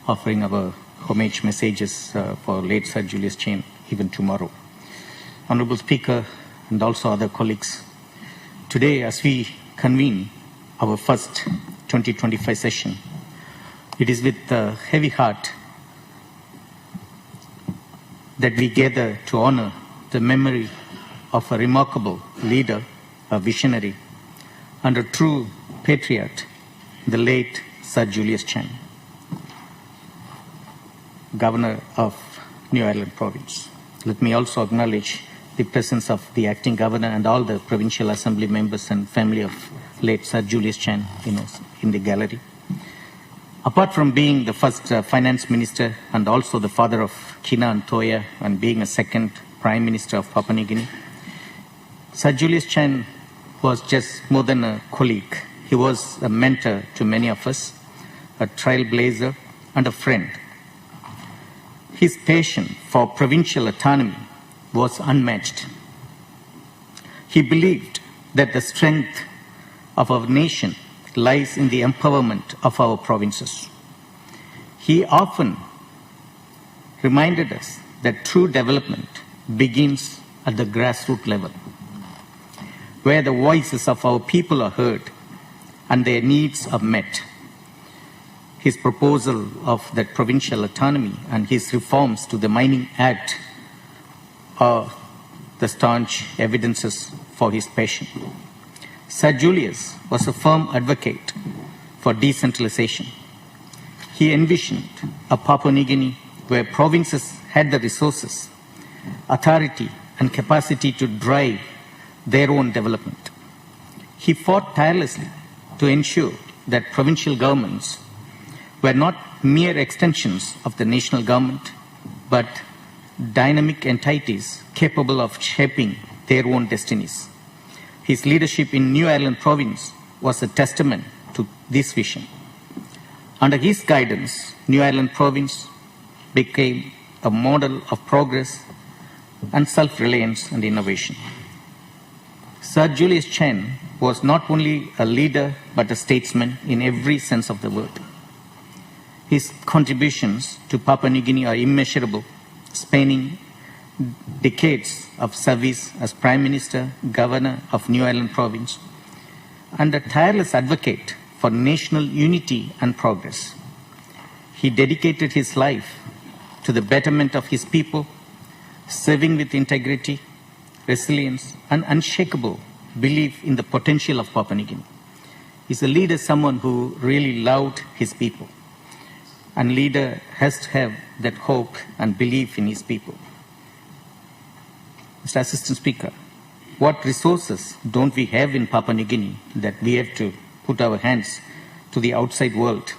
offering our homage messages for late Sir Julius Chen even tomorrow. Honorable Speaker and also other colleagues, today as we convene our first 2025 session, it is with a heavy heart that we gather to honor the memory of a remarkable leader, a visionary, and a true patriot, the late Sir Julius Chen, Governor of New Ireland Province. Let me also acknowledge the presence of the acting governor and all the provincial assembly members and family of late Sir Julius Chen in the gallery. Apart from being the first finance minister and also the father of Kina and Toya and being a second prime minister of Papua New Guinea, Sir Julius Chen was just more than a colleague. He was a mentor to many of us, a trailblazer and a friend. His passion for provincial autonomy was unmatched. He believed that the strength of our nation lies in the empowerment of our provinces. He often reminded us that true development begins at the grassroots level, where the voices of our people are heard and their needs are met. His proposal of that provincial autonomy and his reforms to the Mining Act are the staunch evidences for his passion. Sir Julius was a firm advocate for decentralization. He envisioned a Papua New Guinea where provinces had the resources, authority, and capacity to drive their own development. He fought tirelessly to ensure that provincial governments were not mere extensions of the national government, but dynamic entities capable of shaping their own destinies. His leadership in New Ireland Province was a testament to this vision. Under his guidance, New Ireland Province became a model of progress and self-reliance and innovation. Sir Julius Chen was not only a leader but a statesman in every sense of the word. His contributions to Papua New Guinea are immeasurable, spanning decades of service as Prime Minister, Governor of New Ireland Province, and a tireless advocate for national unity and progress. He dedicated his life to the betterment of his people, serving with integrity, resilience, and unshakable belief in the potential of Papua New Guinea. He's a leader, someone who really loved his people. And leader has to have that hope and belief in his people. Mr. Assistant Speaker, what resources don't we have in Papua New Guinea that we have to put our hands to the outside world?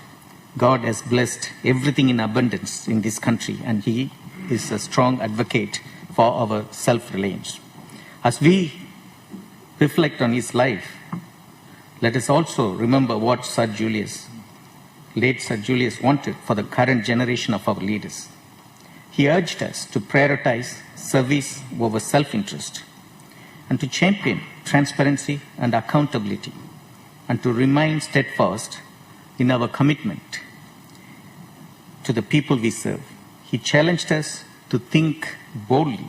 God has blessed everything in abundance in this country, and he is a strong advocate for our self-reliance. As we reflect on his life, let us also remember what late Sir Julius wanted for the current generation of our leaders. He urged us to prioritize service over self-interest and to champion transparency and accountability and to remain steadfast in our commitment to the people we serve. He challenged us to think boldly,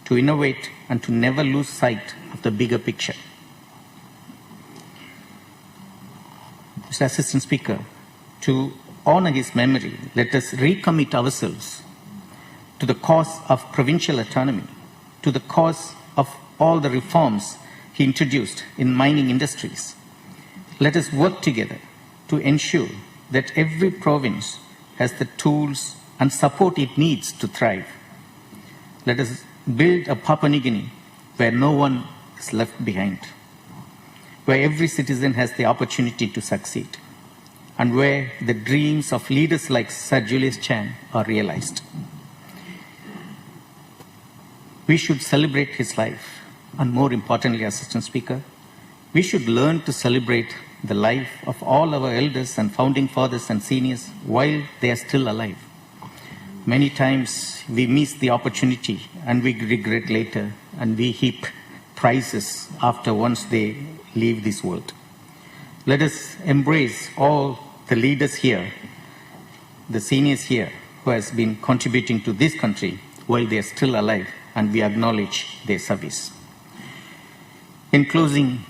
to innovate, and to never lose sight of the bigger picture. Mr. Assistant Speaker, to honor his memory, let us recommit ourselves to the cause of provincial autonomy, to the cause of all the reforms he introduced in mining industries. Let us work together to ensure that every province has the tools and support it needs to thrive. Let us build a Papua New Guinea where no one is left behind, where every citizen has the opportunity to succeed, and where the dreams of leaders like Sir Julius Chan are realized. We should celebrate his life, and more importantly, Assistant Speaker, we should learn to celebrate the life of all our elders and founding fathers and seniors while they are still alive. Many times we miss the opportunity and we regret later, and we heap prizes after once they leave this world. Let us embrace all the leaders here, the seniors here, who has been contributing to this country while they are still alive, and we acknowledge their service. In closing,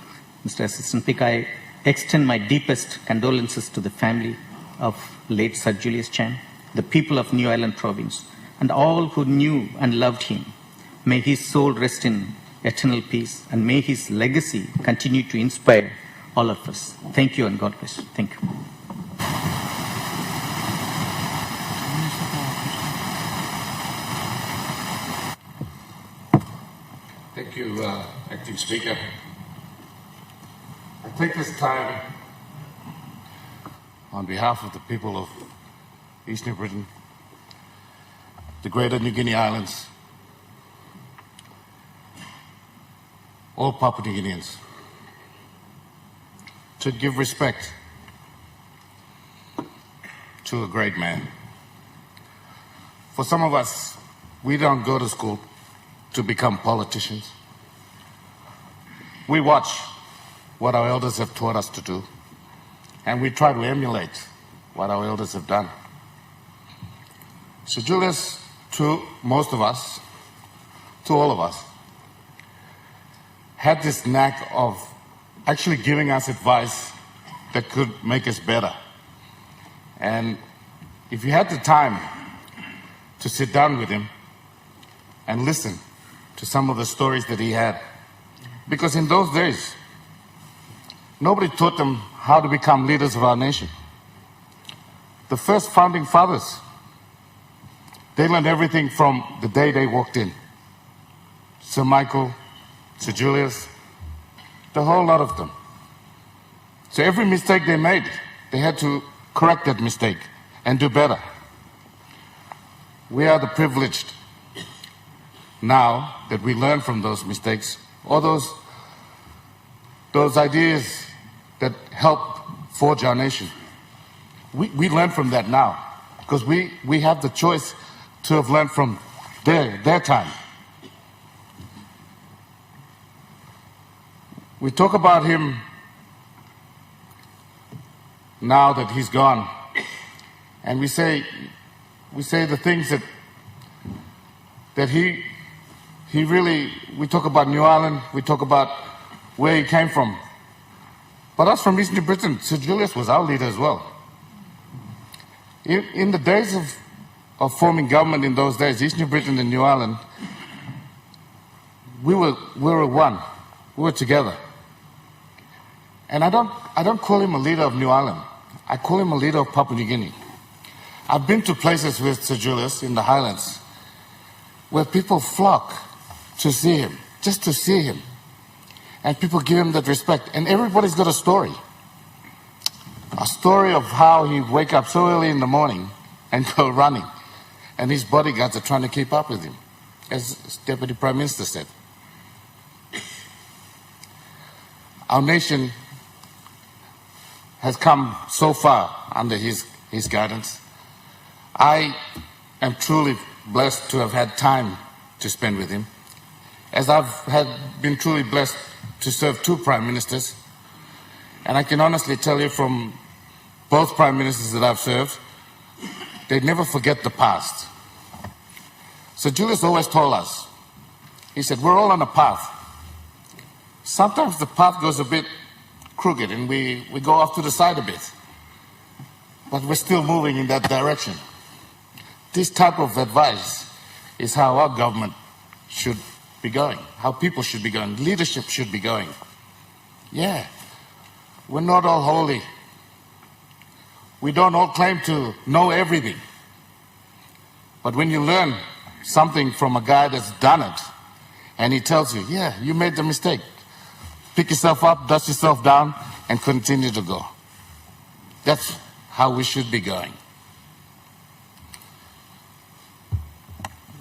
Mr. Assistant Speaker, I extend my deepest condolences to the family of late Sir Julius Chan, the people of New Ireland Province, and all who knew and loved him. May his soul rest in eternal peace, and may his legacy continue to inspire all of us. Thank you, and God bless. Thank you. Thank you, Acting Speaker. I take this time on behalf of the people of East New Britain, the Greater New Guinea Islands, all Papua New Guineans, to give respect to a great man. For some of us, we don't go to school to become politicians. We watch what our elders have taught us to do, and we try to emulate what our elders have done. Sir Julius, to most of us, to all of us, had this knack of actually giving us advice that could make us better. And if you had the time to sit down with him and listen to some of the stories that he had, because in those days, nobody taught them how to become leaders of our nation. The first founding fathers, they learned everything from the day they walked in. Sir Michael, Sir Julius, the whole lot of them. So every mistake they made, they had to correct that mistake and do better. We are the privileged now that we learn from those mistakes, or those ideas that help forge our nation. We learn from that now, because we have the choice to have learned from their time. We talk about him now that he's gone, and we say the things that he really, we talk about New Ireland, we talk about where he came from. But us from East New Britain, Sir Julius was our leader as well. In the days of forming government in those days, East New Britain and New Ireland, we were one. We were together. And I don't call him a leader of New Ireland. I call him a leader of Papua New Guinea. I've been to places with Sir Julius in the Highlands where people flock to see him, just to see him. And people give him that respect. And everybody's got a story of how he'd wake up so early in the morning and go running. And his bodyguards are trying to keep up with him, as Deputy Prime Minister said. Our nation has come so far under his guidance. I am truly blessed to have had time to spend with him, as I've been truly blessed to serve 2 prime ministers. And I can honestly tell you from both prime ministers that I've served, they never forget the past. So Julius always told us, he said, we're all on a path. Sometimes the path goes a bit crooked and we go off to the side a bit. But we're still moving in that direction. This type of advice is how our government should be going, how people should be going, leadership should be going. Yeah, we're not all holy. We don't all claim to know everything. But when you learn something from a guy that's done it, and he tells you, yeah, you made the mistake, pick yourself up, dust yourself down, and continue to go. That's how we should be going.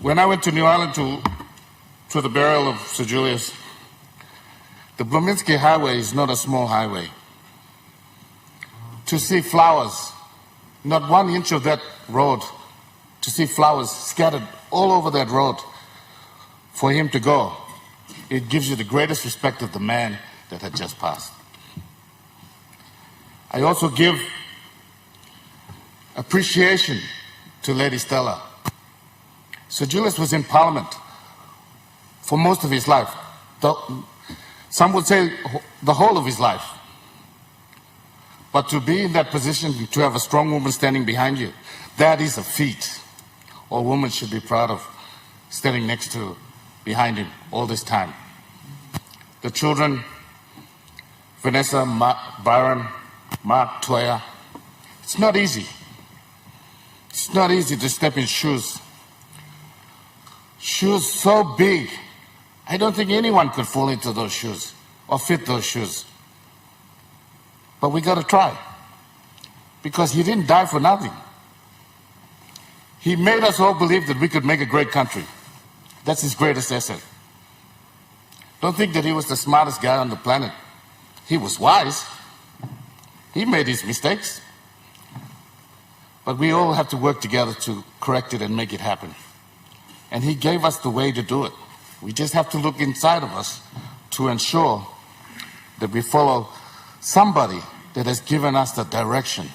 When I went to New Ireland to the burial of Sir Julius, the Bluminski Highway is not a small highway. To see flowers, not 1 inch of that road, to see flowers scattered all over that road for him to go, it gives you the greatest respect of the man that had just passed. I also give appreciation to Lady Stella. Sir Julius was in Parliament for most of his life. Some would say the whole of his life. But to be in that position, to have a strong woman standing behind you, that is a feat. All women should be proud of standing behind him all this time. The children, Vanessa, Byron, Mark, Toya, it's not easy. It's not easy to step in shoes. Shoes so big, I don't think anyone could fall into those shoes or fit those shoes. But we got to try, because he didn't die for nothing. He made us all believe that we could make a great country. That's his greatest asset. Don't think that he was the smartest guy on the planet. He was wise. He made his mistakes. But we all have to work together to correct it and make it happen. And he gave us the way to do it. We just have to look inside of us to ensure that we follow somebody that has given us the direction.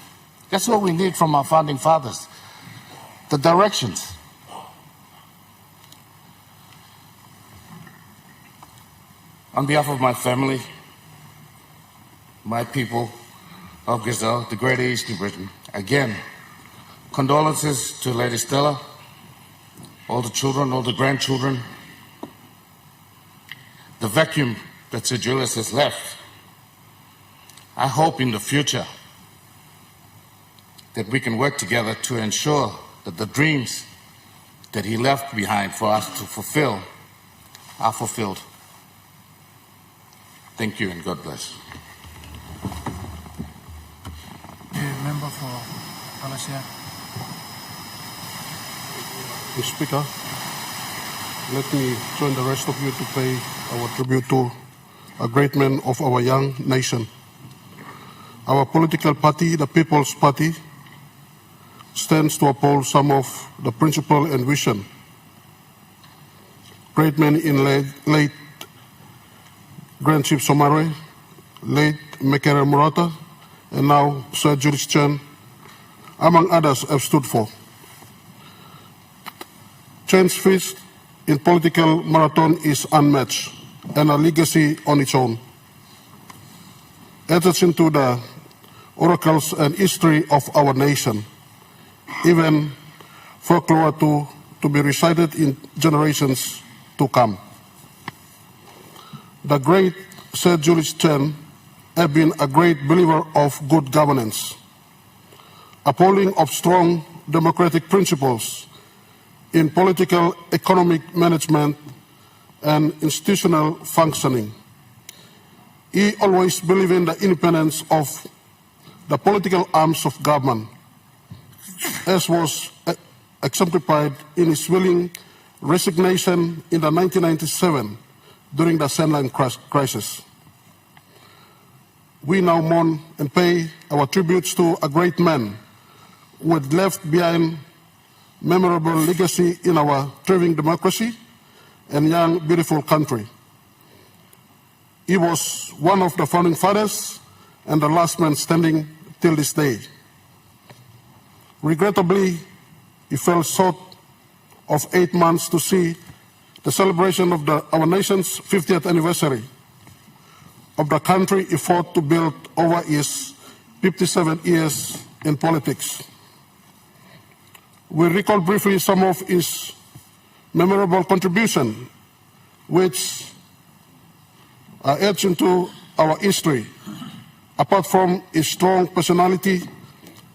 That's what we need from our founding fathers. The directions. On behalf of my family, my people of Gazelle, the Greater Eastern Britain, again, condolences to Lady Stella, all the children, all the grandchildren, the vacuum that Sir Julius has left. I hope in the future that we can work together to ensure that the dreams that he left behind for us to fulfill are fulfilled. Thank you and God bless. The member for Malaysia. Mr. Speaker, let me join the rest of you to pay our tribute to a great man of our young nation. Our political party, the People's Party, stands to uphold some of the principle and vision. Great men in late Grand Chief Somare, late Mekere Murata, and now Sir Julius Chen, among others, have stood for. Chen's feat in political marathon is unmatched and a legacy on its own. Etched into the oracles and history of our nation, even folklore to be recited in generations to come. The great Sir Julius Chen have been a great believer of good governance, upholding of strong democratic principles in political, economic management, and institutional functioning. He always believed in the independence of the political arms of government, as was exemplified in his willing resignation in the 1997 during the Sandline crisis. We now mourn and pay our tributes to a great man who had left behind memorable legacy in our thriving democracy and young, beautiful country. He was one of the founding fathers and the last man standing till this day. Regrettably, he fell short of 8 months to see the celebration of our nation's 50th anniversary. of the country effort to build over his 57 years in politics. We recall briefly some of his memorable contributions, which are etched into our history, apart from his strong personality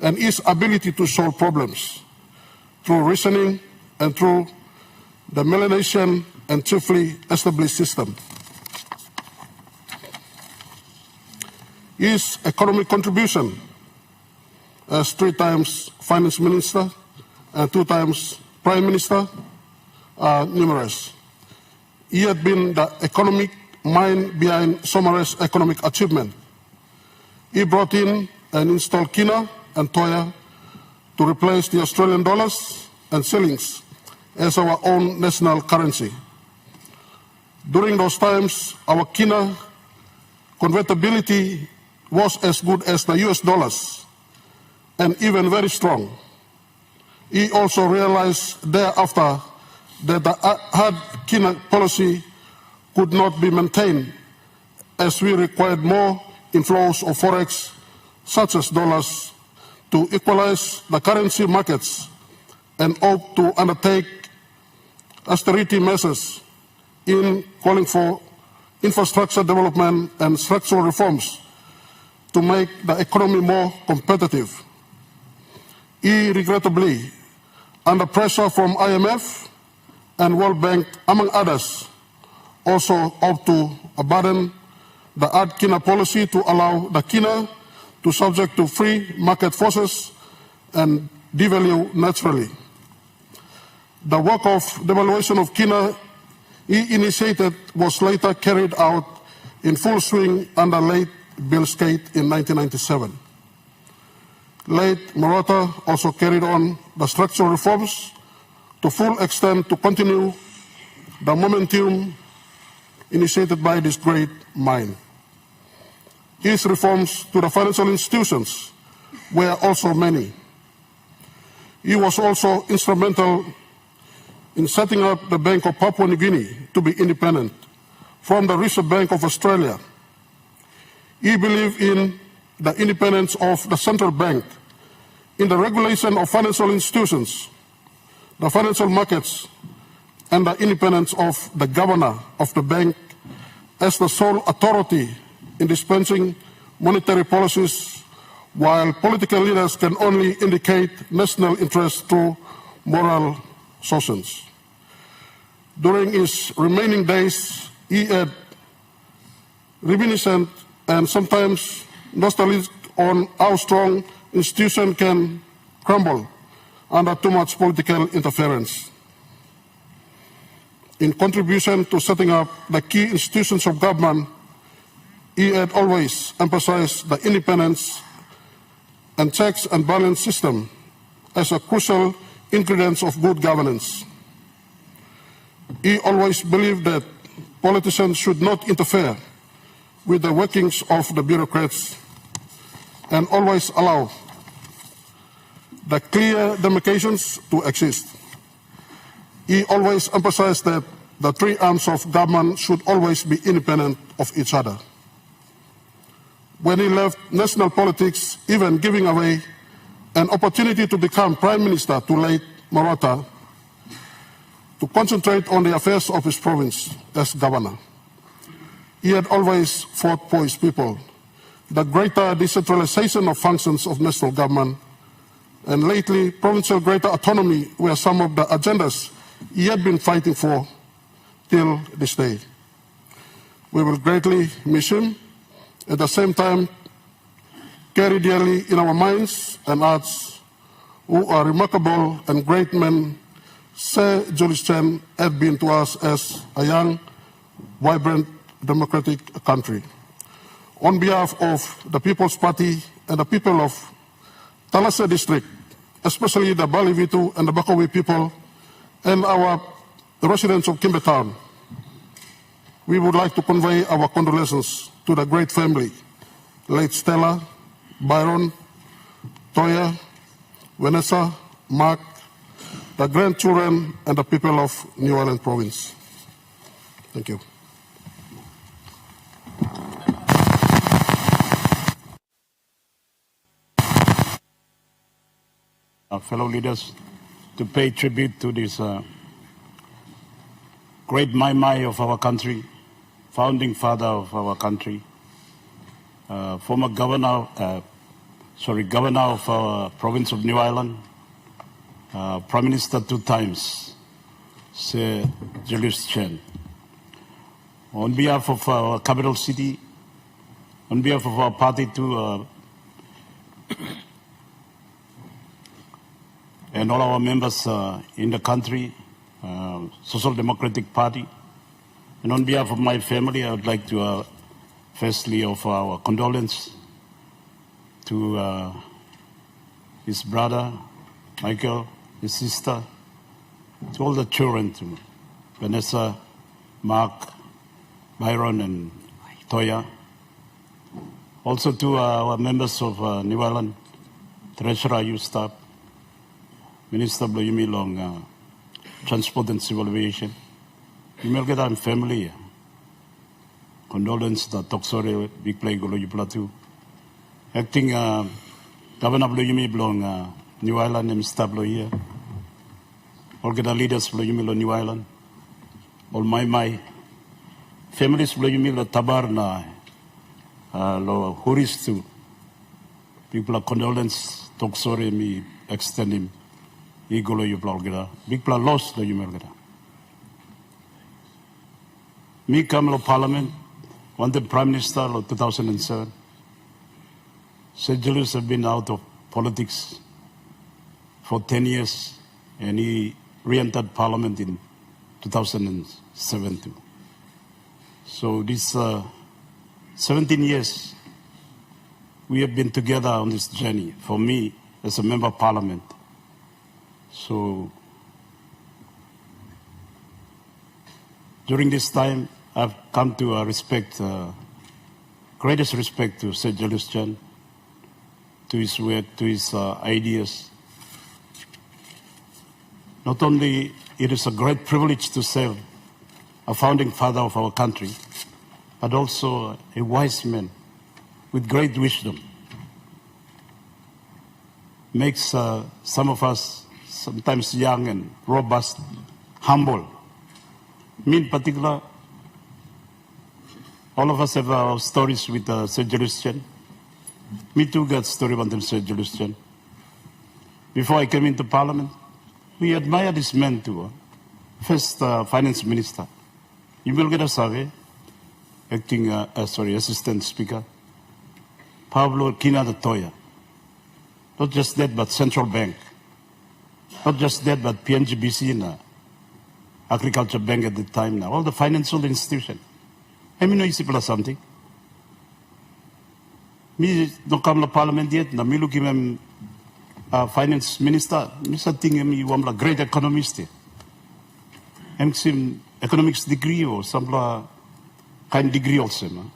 and his ability to solve problems through reasoning and through the Melanesian and chiefly established system. His economic contribution as 3 times finance minister and 2 times prime minister are numerous. He had been the economic mind behind Somare's economic achievement. He brought in and installed kina and toya to replace the Australian dollars and shillings as our own national currency. During those times, our kina convertibility was as good as the US dollars and even very strong. He also realized thereafter that the hard kina policy could not be maintained as we required more inflows of forex, such as dollars, to equalize the currency markets and ought to undertake austerity measures in calling for infrastructure development and structural reforms to make the economy more competitive. He regrettably, under pressure from IMF and World Bank, among others, also ought to abandon the hard kina policy to allow the kina to subject to free market forces and devalue naturally. The work of devaluation of kina he initiated was later carried out in full swing under late Bill Skate in 1997. Late Morata also carried on the structural reforms to full extent to continue the momentum initiated by this great mind. His reforms to the financial institutions were also many. He was also instrumental in setting up the Bank of Papua New Guinea to be independent from the Reserve Bank of Australia. He believed in the independence of the central bank, in the regulation of financial institutions, the financial markets, and the independence of the governor of the bank as the sole authority in dispensing monetary policies, while political leaders can only indicate national interest through moral sources. During his remaining days, he had reminiscent and sometimes nostalgic on how strong institutions can crumble under too much political interference. In contribution to setting up the key institutions of government, he had always emphasized the independence and checks and balance system as a crucial ingredient of good governance. He always believed that politicians should not interfere with the workings of the bureaucrats and always allow the clear demarcations to exist. He always emphasized that the 3 arms of government should always be independent of each other. When he left national politics, even giving away an opportunity to become Prime Minister to late Morata, to concentrate on the affairs of his province as governor. He had always fought for his people, the greater decentralization of functions of national government, and lately provincial greater autonomy were some of the agendas he had been fighting for till this day. We will greatly miss him. At the same time, carry dearly in our minds and hearts who are remarkable and great men Sir Julius had been to us as a young, vibrant, democratic country. On behalf of the People's Party and the people of Thalassa District, especially the Bali Vitu and the Bakawi people, and our residents of Kimbe Town, we would like to convey our condolences to the great family, late Stella, Byron, Toya, Vanessa, Mark, the grandchildren, and the people of New Ireland Province. Thank you. fellow leaders, to pay tribute to this great Mai of our country, founding father of our country, former governor of our province of New Ireland, Prime Minister 2 times, Sir Julius Chen. On behalf of our capital city, on behalf of our party too, and all our members in the country, Social Democratic Party, and on behalf of my family, I would like to firstly offer our condolence to his brother, Michael, his sister, to all the children, to Vanessa, Mark, Byron, and Toya. Also to our members of New Ireland, Treasurer, youth staff, Minister Bloyumi Long, Transport and Civil Aviation, Imelgeda and family, Condolence, the Toksore, Big Play, Golo Plateau, Acting Governor Bloyumi Long, New Ireland, and Mr. Bloy, all the leaders Bloyumi Long, New Ireland, all my families Bloyumi Long, Tabarna, lo Huristu, people of Condolence, Toksore, me extend him. Igolo you blogger, big plan lost the Yumergada. Me come to Parliament, one the Prime Minister of 2007. Sir Julius have been out of politics for 10 years, and he re-entered Parliament in 2007 too. So this 17 years, we have been together on this journey, for me as a Member of Parliament. So during this time, I've come to respect, greatest respect to Sir Julius Chen, to his work, to his ideas. Not only it is a great privilege to serve a founding father of our country, but also a wise man with great wisdom. Makes some of us sometimes young and robust, humble. Me in particular, all of us have our stories with Sir Julius Chen. Me too got a story about Sir Julius Chen. Before I came into Parliament, we admired this man too. First Finance Minister, you will get a survey, acting, Assistant Speaker, Pablo Kina de Toya. Not just that, but Central Bank. Not just that, but PNGBC, Agriculture Bank at the time now, all the financial institutions. I mean, no easy plus something. Me no come to Parliament yet, na me look him Finance Minister, me something me wamla great economist. I'm sim economics degree or some kind degree also. No?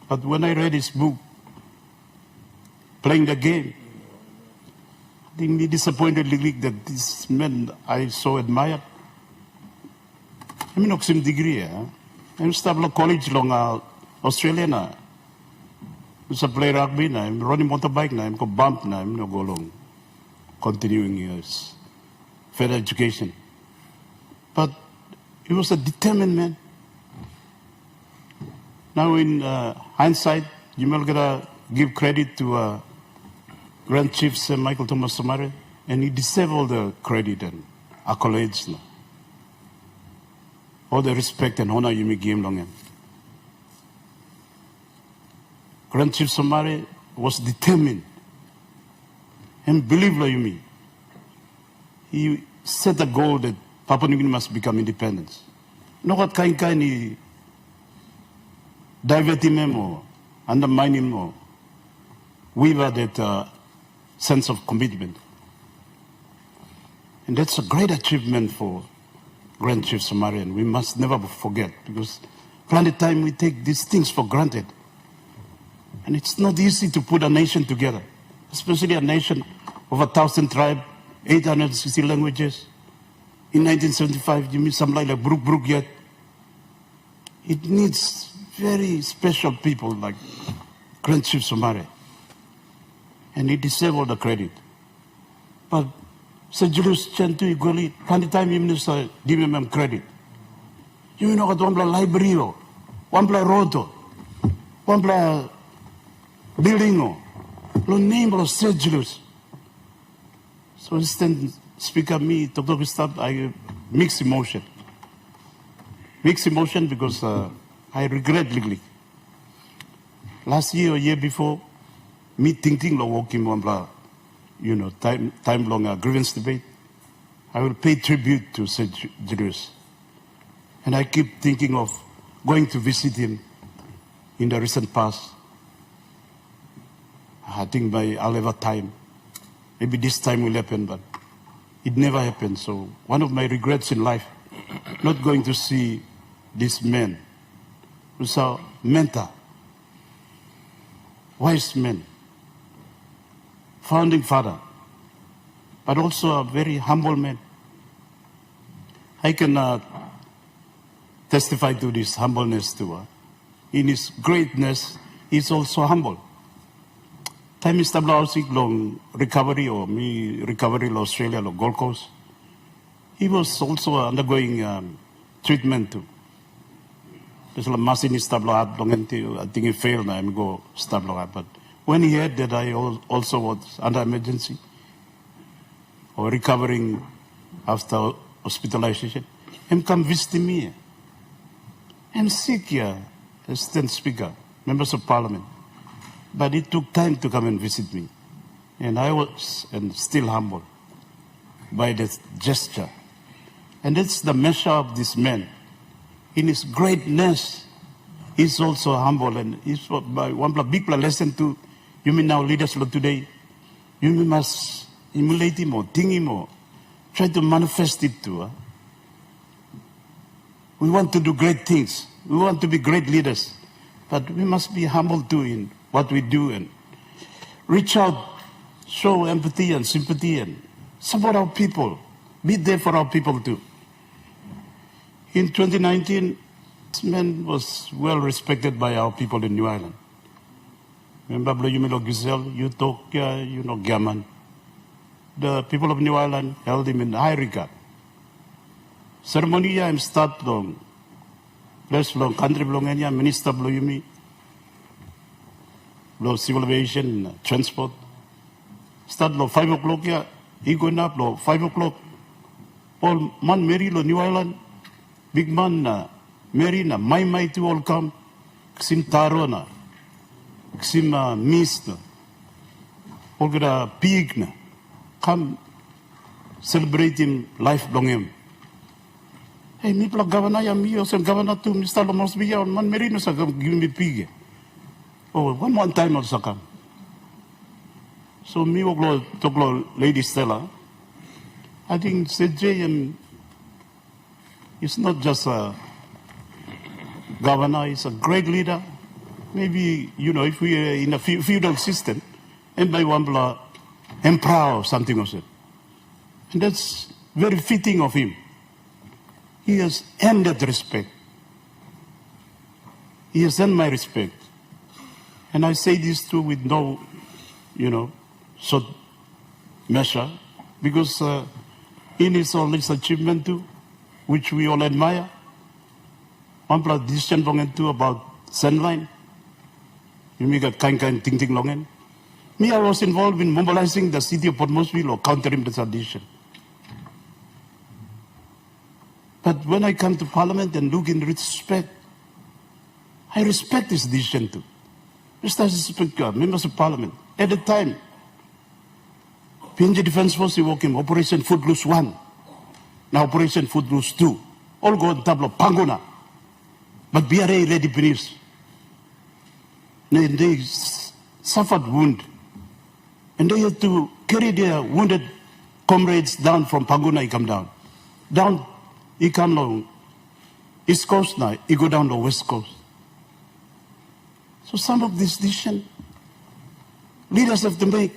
But when I read his book, Playing the Game, I think me disappointedly that this man I so admired. I mean, some degree. I'm still college long Australia na. I'm play rugby na. I'm running motorbike na. I'm go bump na. I'm no go long. Continuing years, further education. But he was a determined man. Now in hindsight, you may gotta give credit to Grand Chief Sir Michael Thomas Somare, and he deserves all the credit and accolades. No? All the respect and honor you may give long him. Grand Chief Somare was determined and believed like me. He set a goal that Papua New Guinea must become independent. No what kind he divert him or undermine him or waver that sense of commitment. And that's a great achievement for Grand Chief Somare, and we must never forget, because planet time we take these things for granted. And it's not easy to put a nation together, especially a nation of 1,000 tribes, 860 languages. In 1975, you meet somebody like Brook yet. It needs very special people like Grand Chief Somare. And he deserves all the credit. But Sir Julius Chantu Igoli, Panditime Minister, give him credit. You know, one play library, one play road, one play building, no name of Sir Julius. So instead, Speaker, me, Dr. Stop, I mixed emotion. Mixed emotion because I regret legally. Last year or year before, me thinking of walking one blah, you know, time long grievance debate, I will pay tribute to Sir Julius. And I keep thinking of going to visit him in the recent past. I think I'll have a time. Maybe this time will happen, but it never happened. So one of my regrets in life, not going to see this man who's a mentor, wise man, founding father, but also a very humble man. I can testify to this humbleness too. In his greatness, he's also humble. Time is long recovery or me recovery in Australia or Gold Coast. He was also undergoing treatment too. There's a machine I think he failed and go stable. But when he heard that I also was under emergency or recovering after hospitalization, he come visit me. I'm sick here, assistant speaker, members of parliament. But it took time to come and visit me. And I was still humble by that gesture. And that's the measure of this man. In his greatness, he's also humble. And it's one big lesson to you mean now leaders of today. You must emulate him or think him or try to manifest it too. We want to do great things. We want to be great leaders. But we must be humble too in what we do and reach out, show empathy and sympathy and support our people. Be there for our people too. In 2019, this man was well respected by our people in New Ireland. Remember, you know Giselle, you talk, you know Gaman. The people of New Ireland held him in high regard. Ceremonial, I'm start long. Bless long country belong any minister blow you me. Low civil aviation, transport. Start low 5 o'clock, yeah. He going up low 5 o'clock. All man Mary lo New Ireland. Big man Mary na my to all come. Ksim taro na. Ksim miss na. All gonna pig na. Come celebrate him life long him. Hey, me plug governor ya me or some governor to Mr. Lomos be on man Mary no sa give me pig. Oh, one time also come. So me to Lady Stella. I think CJ is not just a governor, he's a great leader. Maybe, you know, if we are in a feudal system, and by one blood, emperor or something of that. And that's very fitting of him. He has earned that respect. He has earned my respect. And I say this too with no, you know, short measure, because in his all his achievement too, which we all admire. One plus decision long and two about Sandline. You make a kind ting long end. Me, I was involved in mobilizing the city of Port Moresby or countering the tradition. But when I come to Parliament and look in respect, I respect this decision too. Mr. Speaker, members of Parliament, at the time, PNG Defence Force is working Operation Footloose 1, now Operation Footloose 2, all go on tableau, Panguna. But BRA ready finished. They suffered wound. And they had to carry their wounded comrades down from Panguna, he come down. Down, he come along East Coast now, he go down to West Coast. So some of this decision, leaders have to make.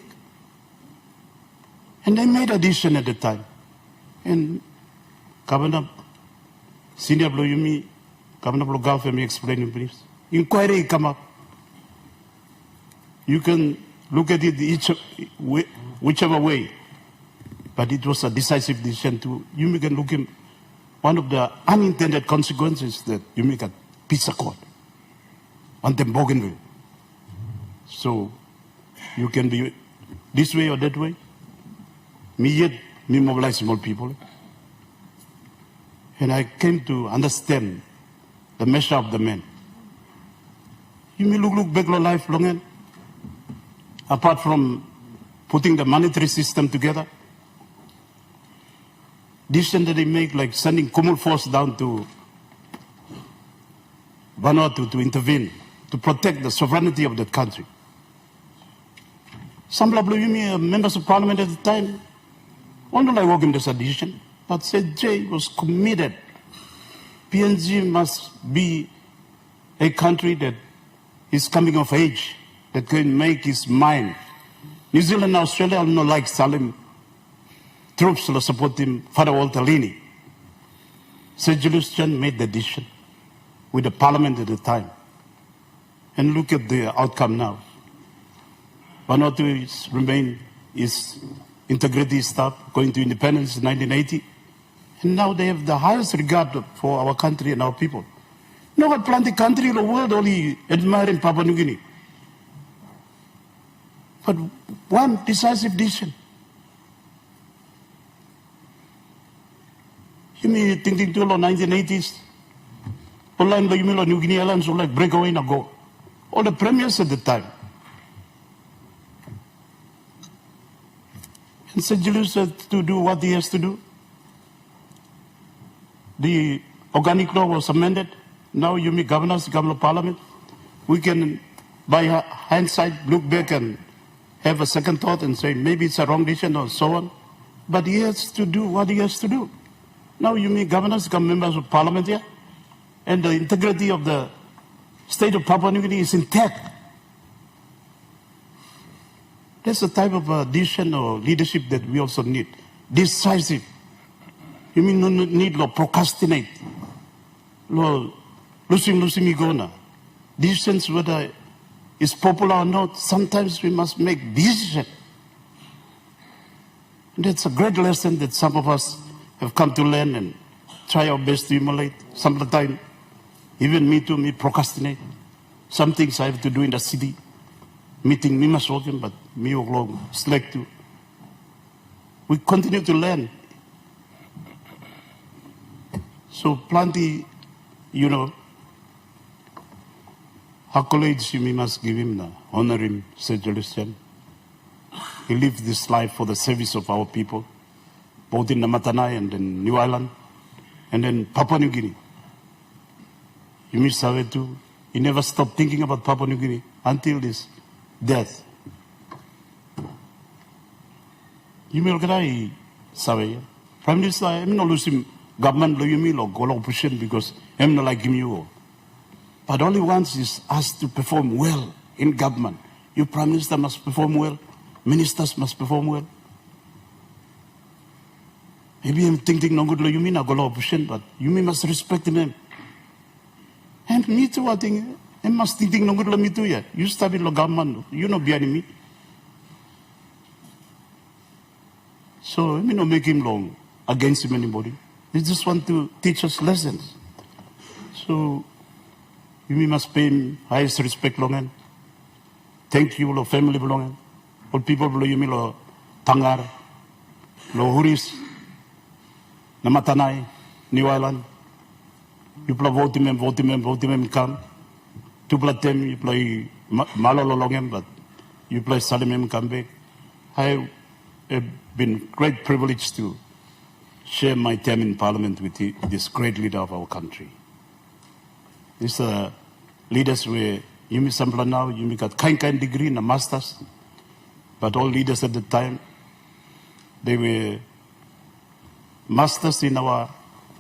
And they made a decision at the time. And Governor, Senior Blue Yumi, Governor Blue Gulf, and me explaining briefs. Inquiry come up. You can look at it whichever way. But it was a decisive decision to, you can look in, one of the unintended consequences that you make a peace accord on the Bougainville. So you can be this way or that way. Me yet, me mobilize small people. And I came to understand the measure of the man. You may look back on life long end, apart from putting the monetary system together. Decision that they make, like sending Kumul force down to Vanuatu to intervene, to protect the sovereignty of that country. Some members of parliament at the time, only I work in this decision, but said Jay was committed. PNG must be a country that is coming of age, that can make his mind. New Zealand and Australia are not like Salim. Troops will support him, Father Walter Lini. Sir Julius made the decision with the parliament at the time. And look at the outcome now. Vanuatu remained its integrity staff, going to independence in 1980. And now they have the highest regard for our country and our people. No Atlantic country in the world only admiring Papua New Guinea. But one decisive decision. You mean thinking to the 1980s? Online, you mean New Guinea Islands were like breakaway and go. All the premiers at the time. And Sir Julius had to do what he has to do. The organic law was amended. Now you meet governors, governor of parliament. We can, by hindsight, look back and have a second thought and say maybe it's a wrong decision or so on. But he has to do what he has to do. Now you meet governors, become members of parliament here, and the integrity of the state of Papua New Guinea is intact. That's the type of decision or leadership that we also need. Decisive. You mean no need to procrastinate. Losing igona. Decisions, whether it's popular or not, sometimes we must make decisions. And that's a great lesson that some of us have come to learn and try our best to emulate. Some of the time, even me procrastinate. Some things I have to do in the city. Meeting me must work, but me will slack too. We continue to learn. So plenty, accolades you must give him, honor him, Sir Julius. He lived this life for the service of our people, both in Namatanai and in New Ireland, and then Papua New Guinea. You must have it too. He never stopped thinking about Papua New Guinea until his death. You may get Savaya. Prime Minister, I'm not losing government or opposition because I'm not like him. But only once is asked to perform well in government. You Prime Minister must perform well. Ministers must perform well. Maybe I'm thinking no good you mean I go opposition, but you must respect them. And me too, I think I must thinking no good me too, yeah. You start in the government, you know behind me. So I mean not make him long against him anybody. He just want to teach us lessons. So you must pay him highest respect long and thank you, lo family belonging. All people below you, lo Tangar, lo Huris, Namatanai, New Island. You play vote him, come. To play them, you play Malolo Longem, but you play Salim come back. I have been great privilege to share my time in Parliament with this great leader of our country. These leaders were, you may sample now, you may got kind degree in a master's, but all leaders at the time, they were masters in our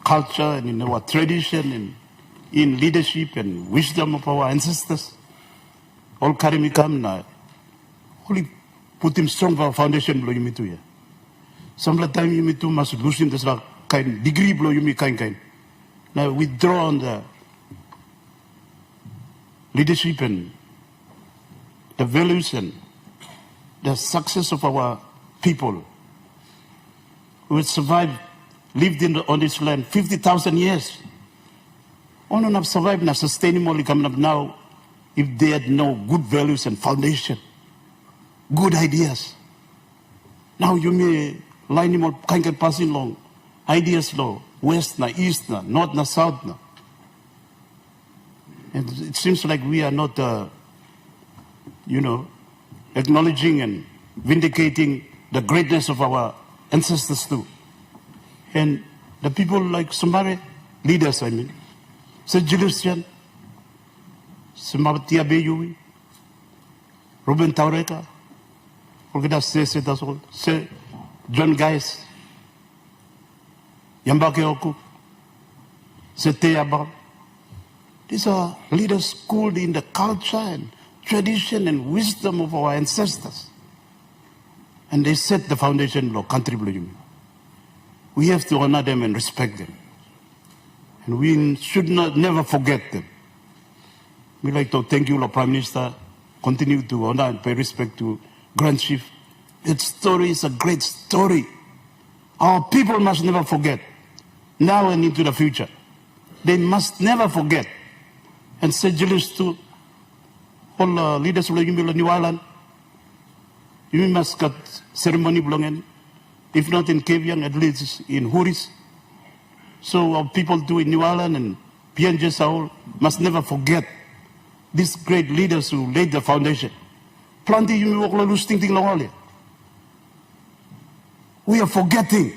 culture and in our tradition and in leadership and wisdom of our ancestors. All carry me come now. Only put him strong for our foundation below you me too. Yeah. Some of the time you me too must lose him this kind degree below you me kind. Now withdraw on the leadership and the values and the success of our people. who had survived, lived on this land 50,000 years. All of them have survived and are sustainably coming up now if they had no good values and foundation, good ideas. Now you may line them up, kind of passing along, ideas law, west na, east na, north na, south na. And it seems like we are not, acknowledging and vindicating the greatness of our ancestors too. And the people like Somare, leaders, I mean, Sir Julius, Sematia Beyui, Ruben Taureka, Sir John Gais, Yambake Oku, Sir Teabal. These are leaders schooled in the culture and tradition and wisdom of our ancestors. And they set the foundation of country blue. We have to honor them and respect them. And we should never forget them. We'd like to thank you, Lord Prime Minister. Continue to honor and pay respect to Grand Chief. That story is a great story. Our people must never forget, now and into the future. They must never forget. And Sir Julius to all leaders of the New Ireland, you must get ceremony belonging, if not in Keviang, at least in Huris. So our people do in New Ireland and PNJ Saul must never forget these great leaders who laid the foundation. Planti you walk lose thinking long. We are forgetting.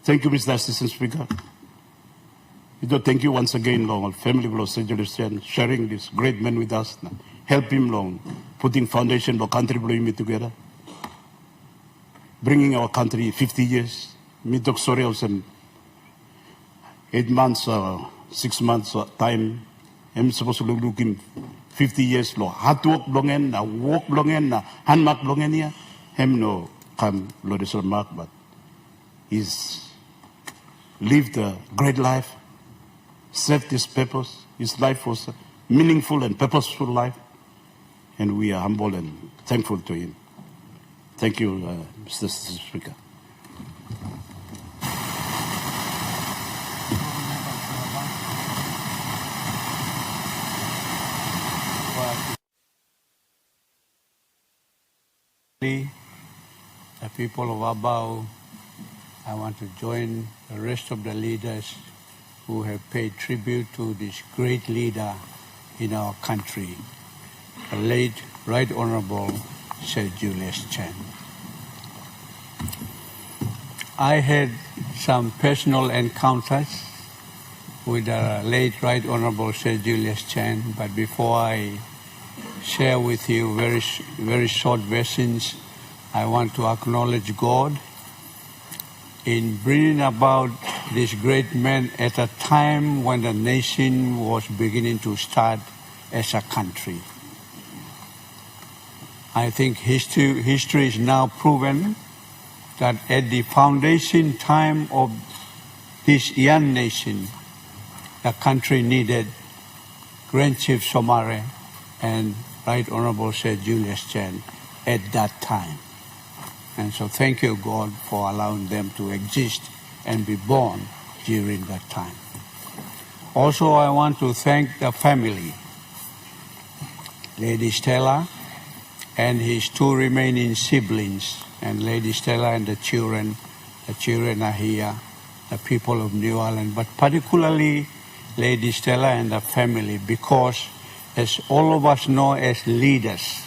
Thank you, Mr. Assistant Speaker. Thank you once again, long family of Sir Julius, sharing this great man with us. Help him long, putting foundation for country blowing together, bringing our country 50 years. Me talk sorry also 8 months, 6 months time. I'm supposed to look him 50 years long. Hard work longen, walk longen, hand mark longen here. Him no come lo this mark, but he's lived a great life, served his purpose. His life was a meaningful and purposeful life, and we are humble and thankful to him. Thank you, Mr. Speaker. The people of Abau, I want to join the rest of the leaders who have paid tribute to this great leader in our country, the late Right Honorable Sir Julius Chen. I had some personal encounters with the late Right Honorable Sir Julius Chen, but before I share with you very short versions, I want to acknowledge God in bringing about this great man at a time when the nation was beginning to start as a country. I think history is now proven that at the foundation time of this young nation, the country needed Grand Chief Somare and Right Honorable Sir Julius Chen at that time. And so thank you, God, for allowing them to exist and be born during that time. Also, I want to thank the family, Lady Stella and his two remaining siblings, and Lady Stella and the children are here, the people of New Ireland, but particularly Lady Stella and the family, because as all of us know as leaders,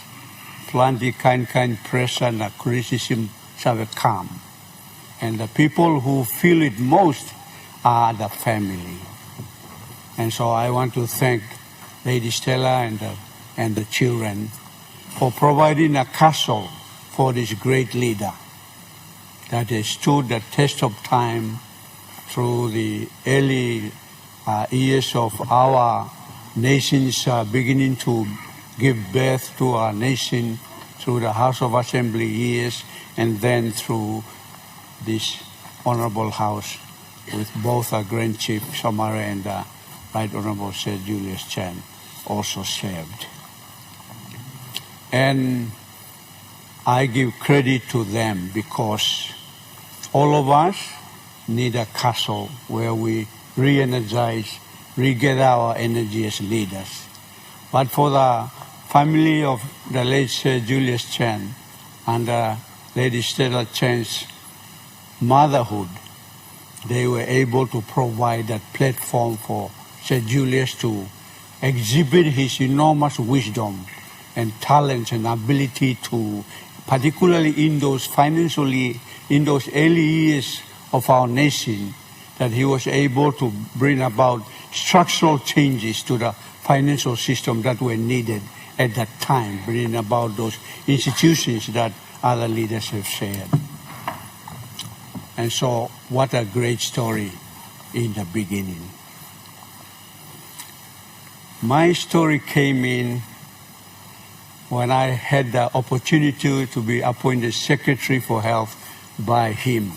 plenty kind pressure and criticism have come. And the people who feel it most are the family. And so I want to thank Lady Stella and the children for providing a castle for this great leader that has stood the test of time through the early years of our nations beginning to give birth to our nation through the House of Assembly years, and then through this honorable house with both our Grand Chief Somare and Right Honorable Sir Julius Chen also served. And I give credit to them because all of us need a castle where we re-energize, regather our energy as leaders. But for the family of the late Sir Julius Chen and Lady Stella Chen's motherhood, they were able to provide that platform for Sir Julius to exhibit his enormous wisdom and talent and ability to, particularly in those financially, in those early years of our nation, that he was able to bring about structural changes to the financial system that were needed at that time, bringing about those institutions that other leaders have shared. And so, what a great story in the beginning. My story came in when I had the opportunity to be appointed Secretary for Health by him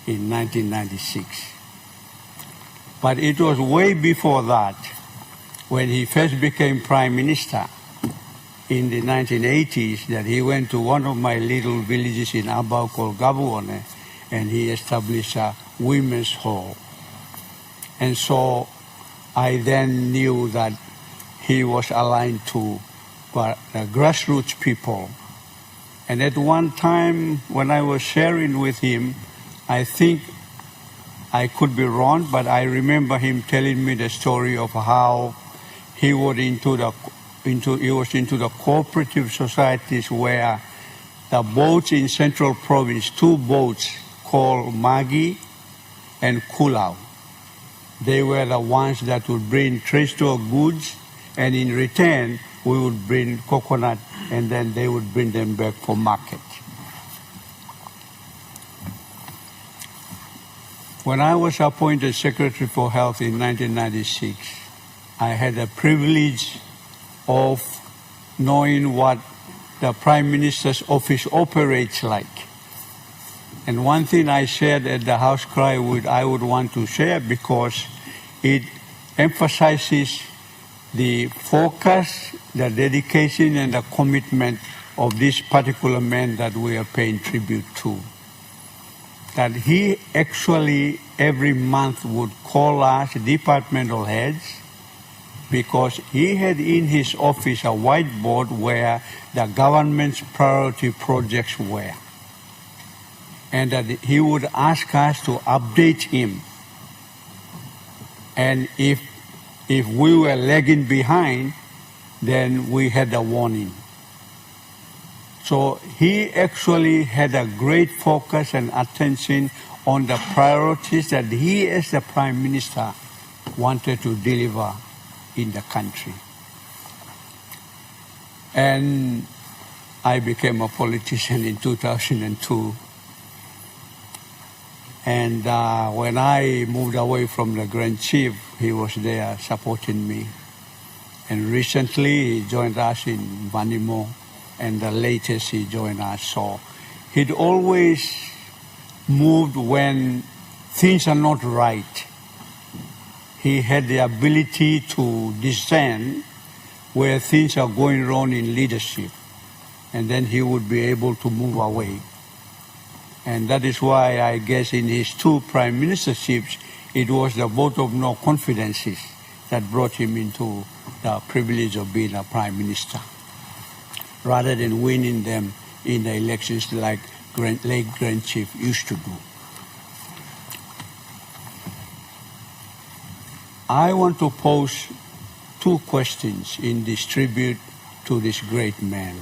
in 1996. But it was way before that, when he first became Prime Minister in the 1980s, that he went to one of my little villages in Abau called Gabuone, and he established a women's hall. And so I then knew that he was aligned to the grassroots people. And at one time when I was sharing with him, I think I could be wrong, but I remember him telling me the story of how he was into the cooperative societies where the boats in Central Province, 2 boats called Magi and Kulau, they were the ones that would bring trade store goods, and in return we would bring coconut, and then they would bring them back for market. When I was appointed Secretary for Health in 1996, I had the privilege of knowing what the Prime Minister's office operates like. And one thing I shared at the House Cry I would want to share, because it emphasizes the focus, the dedication, and the commitment of this particular man that we are paying tribute to. That he actually every month would call us departmental heads, because he had in his office a whiteboard where the government's priority projects were. And that he would ask us to update him. And if we were lagging behind, then we had a warning. So he actually had a great focus and attention on the priorities that he as the Prime Minister wanted to deliver in the country. And I became a politician in 2002. And when I moved away from the Grand Chief, he was there supporting me. And recently he joined us in Vanimo, and the latest he joined us. So he'd always moved when things are not right. He had the ability to discern where things are going wrong in leadership, and then he would be able to move away. And that is why I guess in his 2 prime ministerships, it was the vote of no confidences that brought him into the privilege of being a prime minister, rather than winning them in the elections like late Grand Chief used to do. I want to pose 2 questions in this tribute to this great man.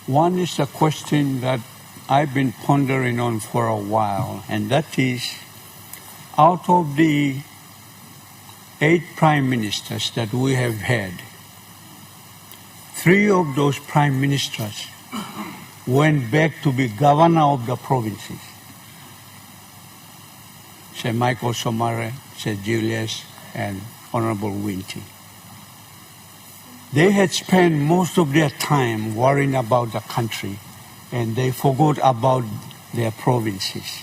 One is a question that I've been pondering on for a while, and that is, out of the 8 prime ministers that we have had, 3 of those prime ministers went back to be governor of the provinces. Sir Michael Somare, Sir Julius, and Honorable Winty. They had spent most of their time worrying about the country, and they forgot about their provinces.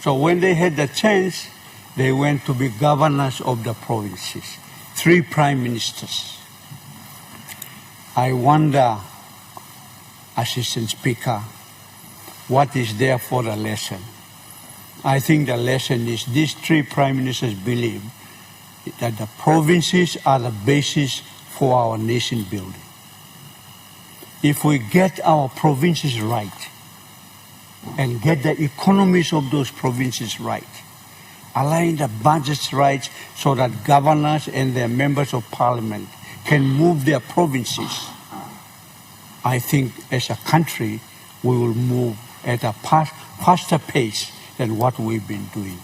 So when they had the chance, they went to be governors of the provinces. 3 prime ministers. I wonder, Assistant Speaker, what is there for the lesson? I think the lesson is these three prime ministers believe that the provinces are the basis for our nation building. If we get our provinces right and get the economies of those provinces right, align the budgets right so that governors and their members of parliament can move their provinces, I think as a country we will move at a faster pace than what we've been doing.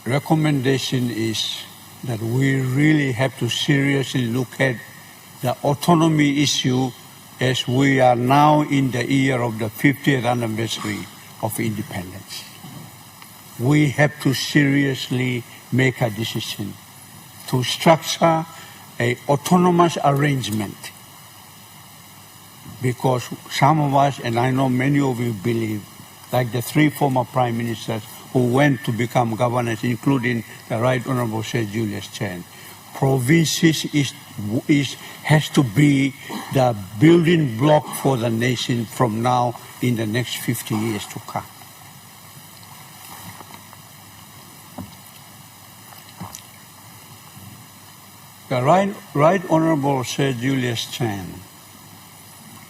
Recommendation is that we really have to seriously look at the autonomy issue as we are now in the year of the 50th anniversary of independence. We have to seriously make a decision to structure an autonomous arrangement, because some of us, and I know many of you believe, like the three former prime ministers who went to become governors, including the Right Honorable Sir Julius Chen, provinces has to be the building block for the nation from now in the next 50 years to come. The Right Honorable Sir Julius Chen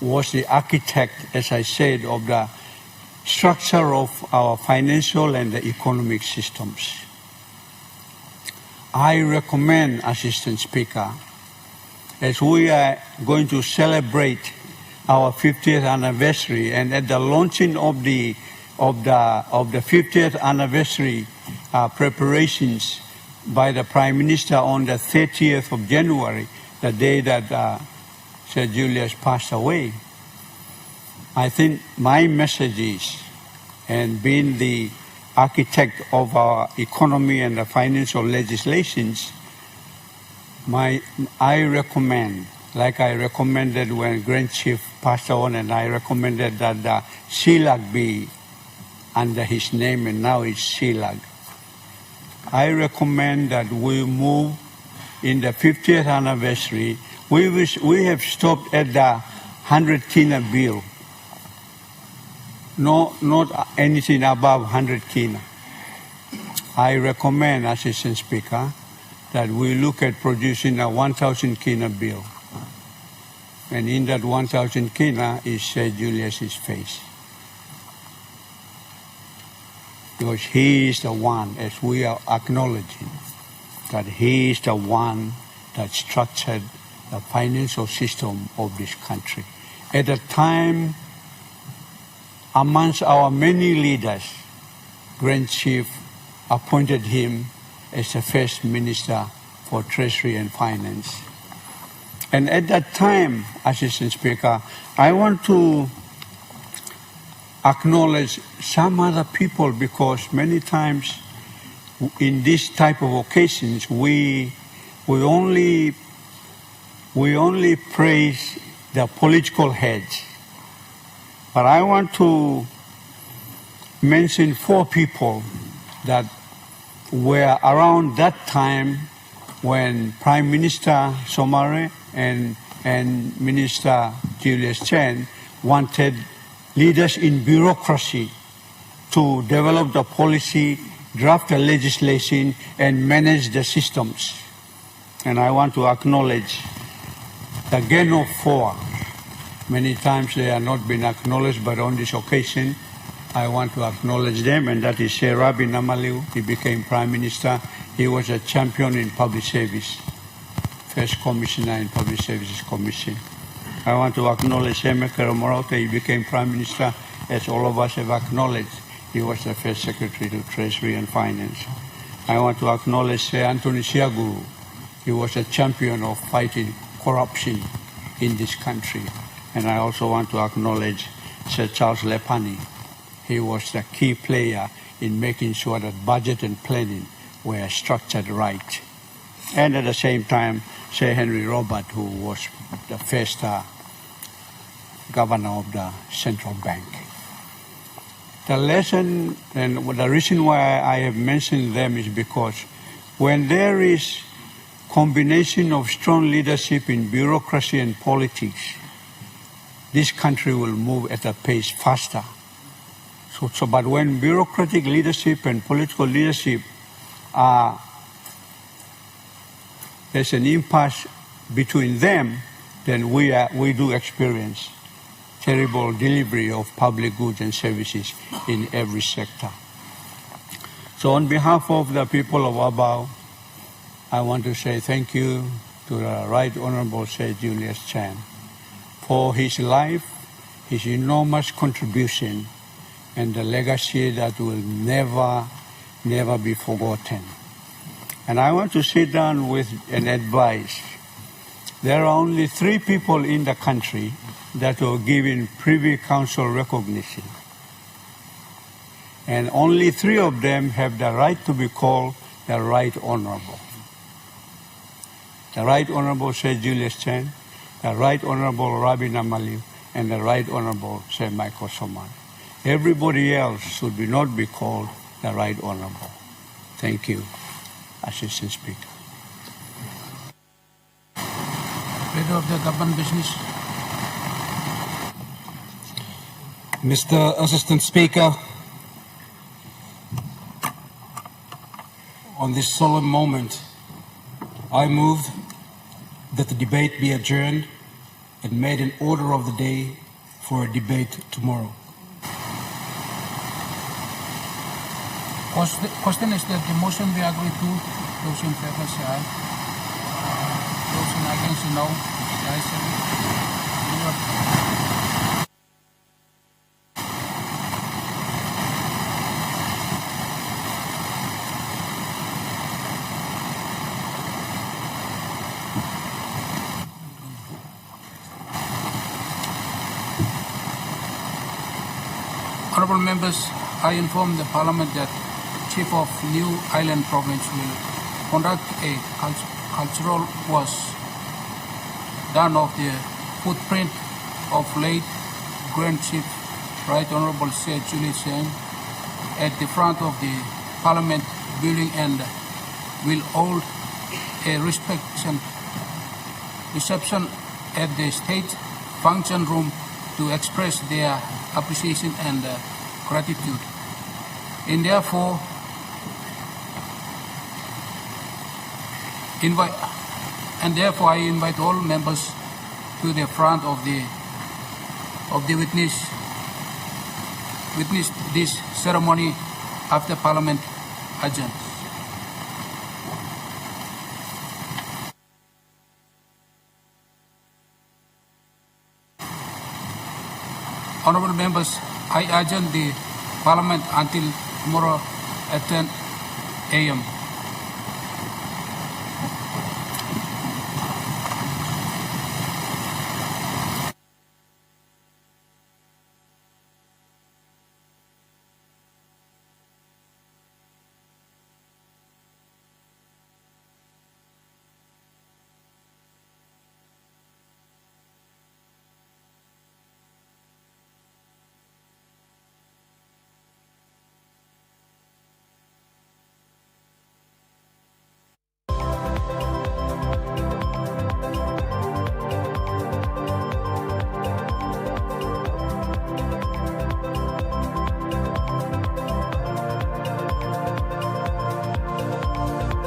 was the architect, as I said, of the structure of our financial and the economic systems. I recommend, Assistant Speaker, as we are going to celebrate our 50th anniversary, and at the launching of the 50th anniversary preparations by the Prime Minister on the 30th of January, the day that Sir Julius passed away, I think my message is, and being the architect of our economy and the financial legislations, I recommend, like I recommended when Grand Chief passed on, and I recommended that the CELAC be under his name, and now it's CELAC. I recommend that we move in the 50th anniversary. We have stopped at the 100 kina bill. No, not anything above 100 kina. I recommend, Assistant Speaker, that we look at producing a 1,000 kina bill. And in that 1,000 kina is Sir Julius's face. Because he is the one, as we are acknowledging, that he is the one that structured the financial system of this country. At the time, amongst our many leaders, Grand Chief appointed him as the first Minister for Treasury and Finance. And at that time, Assistant Speaker, I want to acknowledge some other people, because many times in this type of occasions we only praise the political heads. But I want to mention 4 people that were around that time when Prime Minister Somare and Minister Julius Chen wanted leaders in bureaucracy to develop the policy, draft the legislation, and manage the systems. And I want to acknowledge the gang of 4. Many times they have not been acknowledged, but on this occasion, I want to acknowledge them, and that is Sir Rabi Namaliu. He became Prime Minister. He was a champion in public service, first Commissioner in Public Services Commission. I want to acknowledge Emeka Morata. He became Prime Minister, as all of us have acknowledged. He was the first Secretary to Treasury and Finance. I want to acknowledge Sir Anthony Siaguru. He was a champion of fighting corruption in this country. And I also want to acknowledge Sir Charles Lepani. He was the key player in making sure that budget and planning were structured right. And at the same time, Sir Henry Robert, who was the first governor of the central bank. The lesson, and the reason why I have mentioned them is because when there is combination of strong leadership in bureaucracy and politics, this country will move at a pace faster. But when bureaucratic leadership and political leadership there's an impasse between them, then we do experience terrible delivery of public goods and services in every sector. So on behalf of the people of Abao, I want to say thank you to the Right Honorable Sir Julius Chan for his life, his enormous contribution, and the legacy that will never be forgotten. And I want to sit down with an advice. There are only 3 people in the country that were given Privy Council recognition. And only 3 of them have the right to be called the Right Honorable. The Right Honorable Sir Julius Chan, the Right Honorable Rabi Namaliu, and the Right Honorable Sir Michael Soman. Everybody else should not be called the Right Honorable. Thank you, Assistant Speaker. Leader of the Government Business. Mr. Assistant Speaker, on this solemn moment, I move that the debate be adjourned and made an order of the day for a debate tomorrow. Question is that the motion be agreed to. Those in favor say aye. Those in against no. The ayes have it. Honourable members, I inform the Parliament that Chief of New Island Province will conduct a cultural wash down of the footprint of late Grand Chief Right Honourable Sir Julius at the front of the Parliament building and will hold a reception at the State Function Room to express their appreciation and gratitude. And therefore, I invite all members to the front of the witness this ceremony after Parliament adjourns. Honourable members, I adjourn the Parliament until tomorrow at 10 a.m.